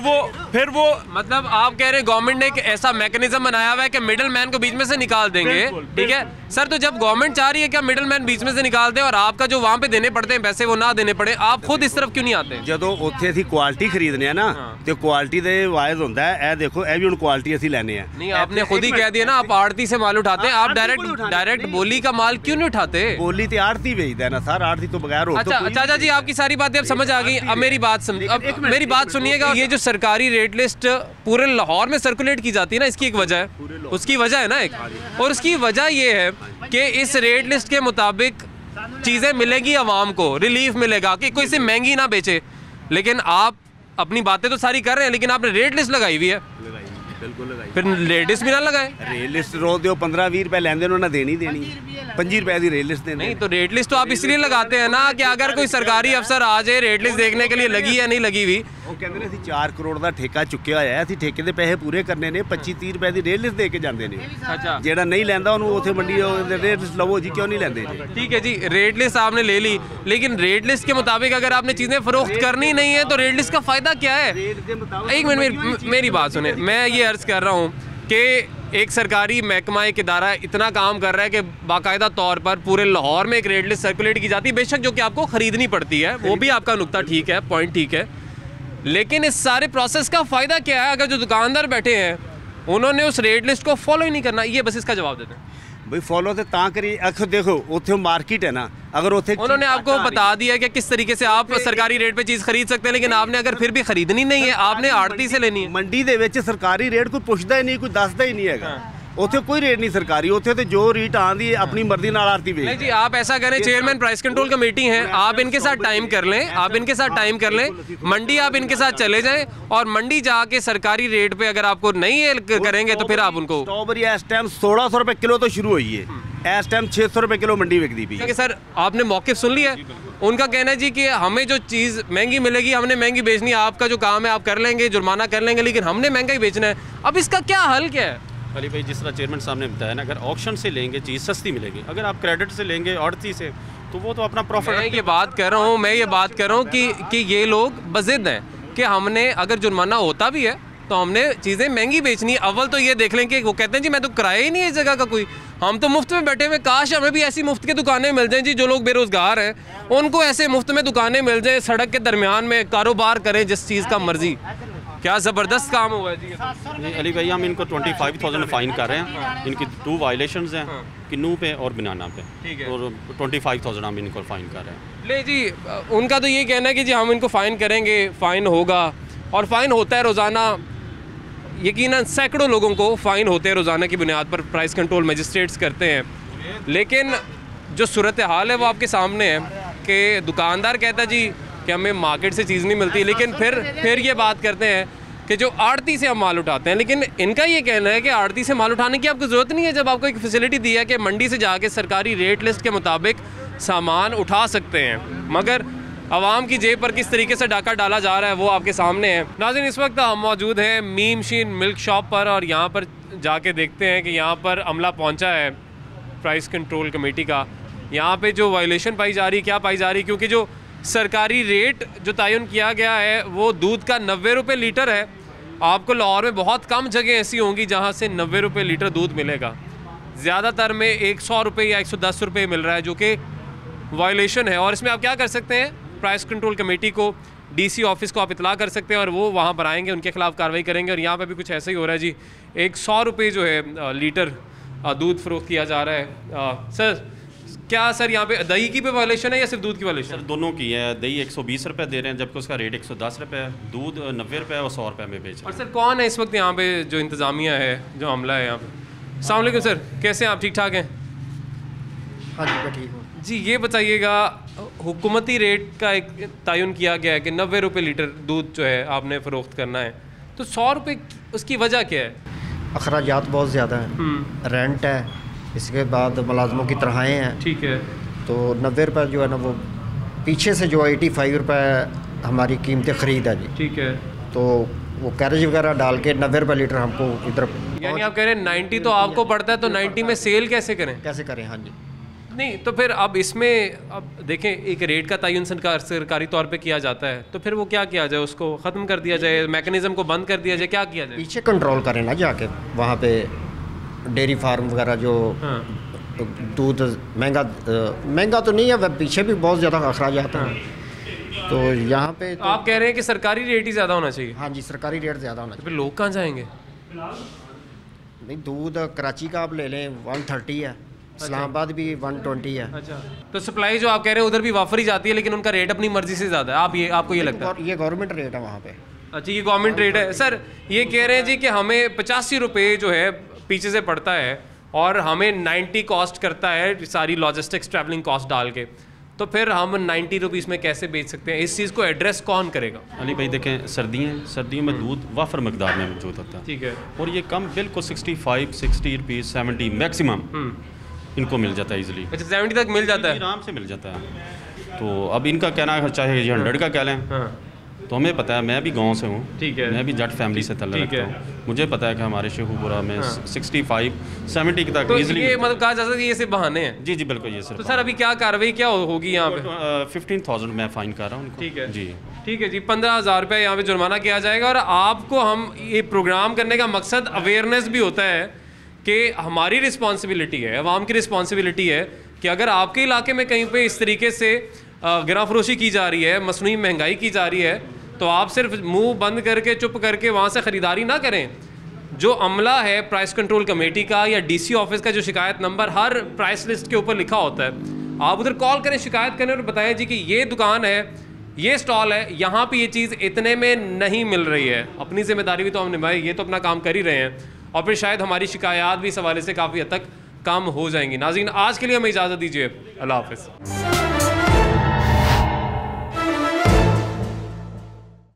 B: वो
A: मतलब आप कह रहे हैं गवर्नमेंट ने एक ऐसा मैकेनिज्म बनाया हुआ है कि मिडिल मैन को बीच में से निकाल देंगे, ठीक है सर। तो जब गवर्नमेंट चाह रही है कि मिडिल मैन बीच में से निकाल दे और आपका जो वहाँ पे देने पड़ते हैं पैसे वो ना देने पड़े, आप खुद इस तरफ क्यों नहीं आते?
I: ਜਦੋਂ ਉੱਥੇ ਅਸੀਂ ਕੁਆਲਿਟੀ ਖਰੀਦਨੇ ਆ ਨਾ ਤੇ ਕੁਆਲਿਟੀ ਦੇ ਵਾਇਜ਼ ਹੁੰਦਾ ਹੈ, ਇਹ ਦੇਖੋ ਇਹ ਵੀ ਹੁਣ ਕੁਆਲਿਟੀ ਅਸੀਂ ਲੈਣੇ ਆ।
A: नहीं, आपने खुद ही कह दिया ना आप आड़ती से माल उठाते हैं, आप डायरेक्ट बोली का माल क्यों नहीं उठाते?
I: बोली तो आड़ती बेचता है ना सर, आड़ती तो बगैर हो।
A: अच्छा चाचा जी, आपकी सारी बातें अब समझ आ गई। अब मेरी बात सुनिएगा, ये जो सरकारी रेट लिस्ट पूरे लाहौर में सर्कुलेट की जाती है ना, इसकी एक वजह है, उसकी वजह है ना एक, और उसकी वजह ये है कि इस रेट लिस्ट के मुताबिक चीज़ें मिलेगी आवाम को, रिलीफ मिलेगा कि कोई से महंगी ना बेचे। लेकिन आप अपनी बातें तो सारी कर रहे हैं, लेकिन आपने रेट लिस्ट लगाई हुई है,
I: बिल्कुल लगाई,
A: फिर रेट लिस्ट भी ना लगाए।
I: रेट लिस्ट रोज दो 15-20 रुपए लेंदे उन्होंने देनी 25 रुपए की रेट लिस्ट देनी।
A: नहीं तो रेट लिस्ट तो आप इसलिए लगाते हैं ना कि अगर कोई सरकारी अफसर आ जाए रेट लिस्ट देखने के लिए लगी है नहीं लगी हुई।
I: वो कहते हैं 4 करोड़ का ठेका चुक्या होया है, ਅਸੀਂ ਠੇਕੇ ਦੇ ਪੈਸੇ ਪੂਰੇ ਕਰਨੇ ਨੇ, 25-30 ਰੁਪਏ ਦੀ ਰੇਟ ਲਿਸਟ ਦੇ ਕੇ ਜਾਂਦੇ ਨੇ।
A: अच्छा,
I: ਜਿਹੜਾ ਨਹੀਂ ਲੈਂਦਾ ਉਹਨੂੰ ਉੱਥੇ ਮੰਡੀ ਰੇਟ ਲਿਸਟ ਲਵੋ जी, क्यों नहीं लेंदे जी?
A: ठीक है जी, रेट लिस्ट आपने ले ली, लेकिन रेट लिस्ट के मुताबिक अगर आपने चीज़ें फरोख्त करनी नहीं है तो रेट लिस्ट का फ़ायदा क्या है? एक मिनट मेरी बात सुने, मैं ये अर्ज़ कर रहा हूँ कि एक सरकारी महकमा, एक इदारा इतना काम कर रहा है कि बाकायदा तौर पर पूरे लाहौर में एक रेट लिस्ट सर्कुलेट की जाती है, बेशक जो कि आपको ख़रीदनी पड़ती है, वो भी आपका नुक्ता ठीक है, पॉइंट ठीक है, लेकिन इस सारे प्रोसेस का फ़ायदा क्या है अगर जो दुकानदार बैठे हैं उन्होंने उस रेट लिस्ट को फॉलो ही नहीं करना? ये बस इसका जवाब देते हैं
I: भाई, फॉलो तो ता करिए। अखो देखो उत्थे मार्केट है ना, अगर उत्थे
A: उन्होंने आपको बता दिया कि किस तरीके से आप सरकारी रेट पे चीज़ खरीद सकते हैं, लेकिन आपने अगर फिर भी खरीदनी नहीं है, आपने आड़ती से लेनी है।
I: मंडी दे विच सरकारी रेट कोई पुछदा ही नहीं, कोई दसदा ही नहीं है, उत्थे कोई रेट नहीं सरकारी, उत्थे तो जो रेट आंदी है अपनी मर्जी नाल आड़ती बेच।
A: नहीं जी, आप ऐसा करें, चेयरमैन प्राइस कंट्रोल कमेटी है, आप इनके साथ टाइम कर लें, मंडी आप इनके साथ चले जाएं और मंडी जाके सरकारी रेट पे अगर आपको नहीं करेंगे तो फिर आप उनको।
I: स्ट्रॉबेरी इस टाइम 1600 रुपए किलो तो शुरू हुई है, इस टाइम 600 रुपए किलो मंडी बिकती भी।
A: सर आपने मौक़िफ़ सुन लिया है, उनका कहना है जी कि हमें जो चीज़ महंगी मिलेगी हमने महंगी बेचनी है, आपका जो काम है आप कर लेंगे, जुर्माना कर लेंगे, लेकिन हमने महंगा ही बेचना है। अब इसका क्या हल क्या है?
D: अली भाई, जिस तरह चेयरमैन साहब ने बताया ना, अगर ऑक्शन से लेंगे चीज़ सस्ती मिलेगी, अगर आप क्रेडिट से लेंगे आड़ती से तो वो तो अपना प्रॉफिट।
A: मैं ये बात कर रहा हूँ कि ये लोग बज़िद हैं कि हमने अगर जुर्माना होता भी है तो हमने चीज़ें महंगी बेचनी है। अव्वल तो ये देख लें कि वो कहते हैं जी मैं तो किराया ही नहीं है इस जगह का कोई, हम तो मुफ्त में बैठे हुए, काश हमें भी ऐसी मुफ्त की दुकानें मिल जाएं जी, जो लोग बेरोज़गार हैं उनको ऐसे मुफ्त में दुकानें मिल जाएं, सड़क के दरमियान में कारोबार करें जिस चीज़ का मर्जी। क्या ज़बरदस्त काम हुआ है जी।
D: अली भाई, हम इनको 25,000 फाइन कर रहे हैं, इनकी 2 वायलेशंस हैं, किन्नू पे और बनाना पे, और 25,000 हम इनको फाइन कर रहे हैं।
A: ले जी, उनका तो ये कहना है कि जी हम इनको फ़ाइन करेंगे, फ़ाइन होगा, और फ़ाइन होता है रोज़ाना, यकीनन सैकड़ों लोगों को फ़ाइन होते हैं रोज़ाना की बुनियाद पर, प्राइस कंट्रोल मजिस्ट्रेट्स करते हैं। लेकिन जो सूरत हाल है वो आपके सामने है कि दुकानदार कहता है जी कि हमें मार्केट से चीज़ नहीं मिलती, लेकिन फिर ये बात करते हैं कि जो आड़ती से हम माल उठाते हैं। लेकिन इनका ये कहना है कि आड़ती से माल उठाने की आपको ज़रूरत नहीं है, जब आपको एक फैसिलिटी दी है कि मंडी से जाके सरकारी रेट लिस्ट के मुताबिक सामान उठा सकते हैं। मगर आवाम की जेब पर किस तरीके से डाका डाला जा रहा है वो आपके सामने है। नाज़रीन, इस वक्त हम मौजूद हैं मीम शीन मिल्क शॉप पर और यहाँ पर जाके देखते हैं कि यहाँ पर अमला पहुँचा है प्राइस कंट्रोल कमेटी का। यहाँ पे जो वायलेशन पाई जा रही है, क्या पाई जा रही है, क्योंकि जो सरकारी रेट जो तयन किया गया है वो दूध का 90 रुपये लीटर है। आपको लाहौर में बहुत कम जगह ऐसी होंगी जहाँ से 90 रुपये लीटर दूध मिलेगा। ज़्यादातर में 100 रुपये या 110 रुपये मिल रहा है, जो कि वायलेशन है। और इसमें आप क्या कर सकते हैं, प्राइस कंट्रोल कमेटी को, डीसी ऑफिस को आप इतला कर सकते हैं और वो वहाँ पर आएंगे, उनके खिलाफ कार्रवाई करेंगे। और यहाँ पे भी कुछ ऐसा ही हो रहा है जी, 100 रुपये जो है लीटर दूध फरोख्त किया जा रहा है। सर क्या सर यहाँ पे दही की पे वायलेशन है या सिर्फ दूध की वायलेशन?
D: सर दोनों की है। दही 120 रुपये दे रहे हैं जबकि उसका रेट 110 रुपये है, दूध 90 रुपये और 100 रुपये में बेच रहे हैं।
A: और सर कौन है इस वक्त यहाँ पे जो इंतज़ामिया है, जो अमला है यहाँ पे? अस्सलाम वालेकुम सर, कैसे हैं आप? ठीक ठाक हैं?
G: हाँ जी, मैं ठीक हूँ
A: जी। ये बताइएगा, हुकूमती रेट का एक तयन किया गया है कि 90 रुपये लीटर दूध जो है आपने फ़रोख्त करना है, तो 100 रुपये उसकी वजह क्या है?
K: अखराजात बहुत ज़्यादा हैं, रेंट है, इसके बाद मुलाजमों की तनख्वाहें हैं।
A: ठीक है।
K: तो 90 रुपये जो है ना वो पीछे से जो 85 रुपये हमारी कीमतें ख़रीद है जी।
A: ठीक है।
K: तो वो कैरेज वगैरह डाल के 90 रुपये लीटर हमको इधर,
A: यानी आप कह रहे हैं 90 तो आपको पड़ता है, तो 90 में सेल कैसे करें?
K: कैसे करें? हाँ जी।
A: नहीं तो फिर अब इसमें अब देखें, एक रेट का तयन सरकारी तौर पे किया जाता है, तो फिर वो क्या किया जाए, उसको ख़त्म कर दिया जाए, मैकेनिज़्म को बंद कर दिया जाए, क्या किया जाए?
K: पीछे कंट्रोल करें ना जाके, वहाँ पे डेयरी फार्म वगैरह जो दूध महंगा तो नहीं है, वह पीछे भी बहुत ज़्यादा अखराजात हैं। तो यहाँ पे तो
A: आप कह रहे हैं कि सरकारी रेट ही ज़्यादा होना चाहिए?
K: हाँ जी, सरकारी रेट ज़्यादा होना चाहिए।
A: फिर लोग कहाँ जाएंगे?
K: नहीं, दूध कराची का आप ले लें 130 है, इस्लामाबाद भी 120 है।
A: अच्छा, तो सप्लाई जो आप कह रहे हैं उधर भी वाफर ही जाती है, लेकिन उनका रेट अपनी मर्जी से ज़्यादा है। आपको ये लगता है?
K: ये गवर्नमेंट रेट है वहाँ पे।
A: अच्छा, ये गवर्नमेंट रेट है। सर ये कह रहे हैं जी कि हमें 85 रुपये जो है पीछे से पड़ता है और हमें 90 कॉस्ट करता है सारी लॉजिस्टिक्स ट्रैवलिंग कॉस्ट डाल के, तो फिर हम 90 रुपीज़ में कैसे बेच सकते हैं? इस चीज़ को एड्रेस कौन करेगा?
D: अली भाई देखें, सर्दियों में दूध वाफर मकदार में मौजूद होता है।
A: ठीक है।
D: और ये कम बिल्कुल 65, 60 रुपीज़, 70 मैक्सिमम इनको मिल जाता है इजीली।
A: अच्छा, 70 तक मिल जाता है?
D: आराम से मिल जाता है। तो अब इनका कहना है चाहे 100 का कह लें, तो हमें पता है, मैं भी गांव से हूँ। ठीक है। मैं भी जट फैमिली से ताल्लुक़ रखता हूँ। मुझे पता है कि हमारे शेखुपुरा में 65, 70 तक
A: तो
D: इजीली।
A: ये मतलब कहा जा सकता है कि ये सिर्फ बहाने हैं?
D: जी जी बिल्कुल, ये सिर्फ।
A: तो सर अभी क्या कार्रवाई क्या होगी यहाँ पे?
D: 15,000 मैं फ़ाइन कर रहा हूँ उनको।
A: ठीक है
D: जी।
A: ठीक है जी, 15,000 रुपये यहाँ पे जुर्माना किया जाएगा। और आपको हम ये प्रोग्राम करने का मकसद अवेयरनेस भी होता है कि हमारी रिस्पॉन्सिबिलिटी है, अवाम की रिस्पॉन्सिबिलिटी है कि अगर आपके इलाके में कहीं पे इस तरीके से गिरा फरोशी की जा रही है, मसनूई महंगाई की जा रही है, तो आप सिर्फ मुंह बंद करके चुप करके वहाँ से ख़रीदारी ना करें। जो अमला है प्राइस कंट्रोल कमेटी का या डीसी ऑफिस का, जो शिकायत नंबर हर प्राइस लिस्ट के ऊपर लिखा होता है, आप उधर कॉल करें, शिकायत करें और बताएं जी कि ये दुकान है, ये स्टॉल है, यहाँ पे ये चीज़ इतने में नहीं मिल रही है। अपनी जिम्मेदारी भी तो हम निभाएं, ये तो अपना काम कर ही रहे हैं, और फिर शायद हमारी शिकायत भी इस हवाले से काफ़ी हद तक कम हो जाएंगी। नाज़रीन, आज के लिए हमें इजाज़त दीजिए। अल्लाह हाफ़िज़।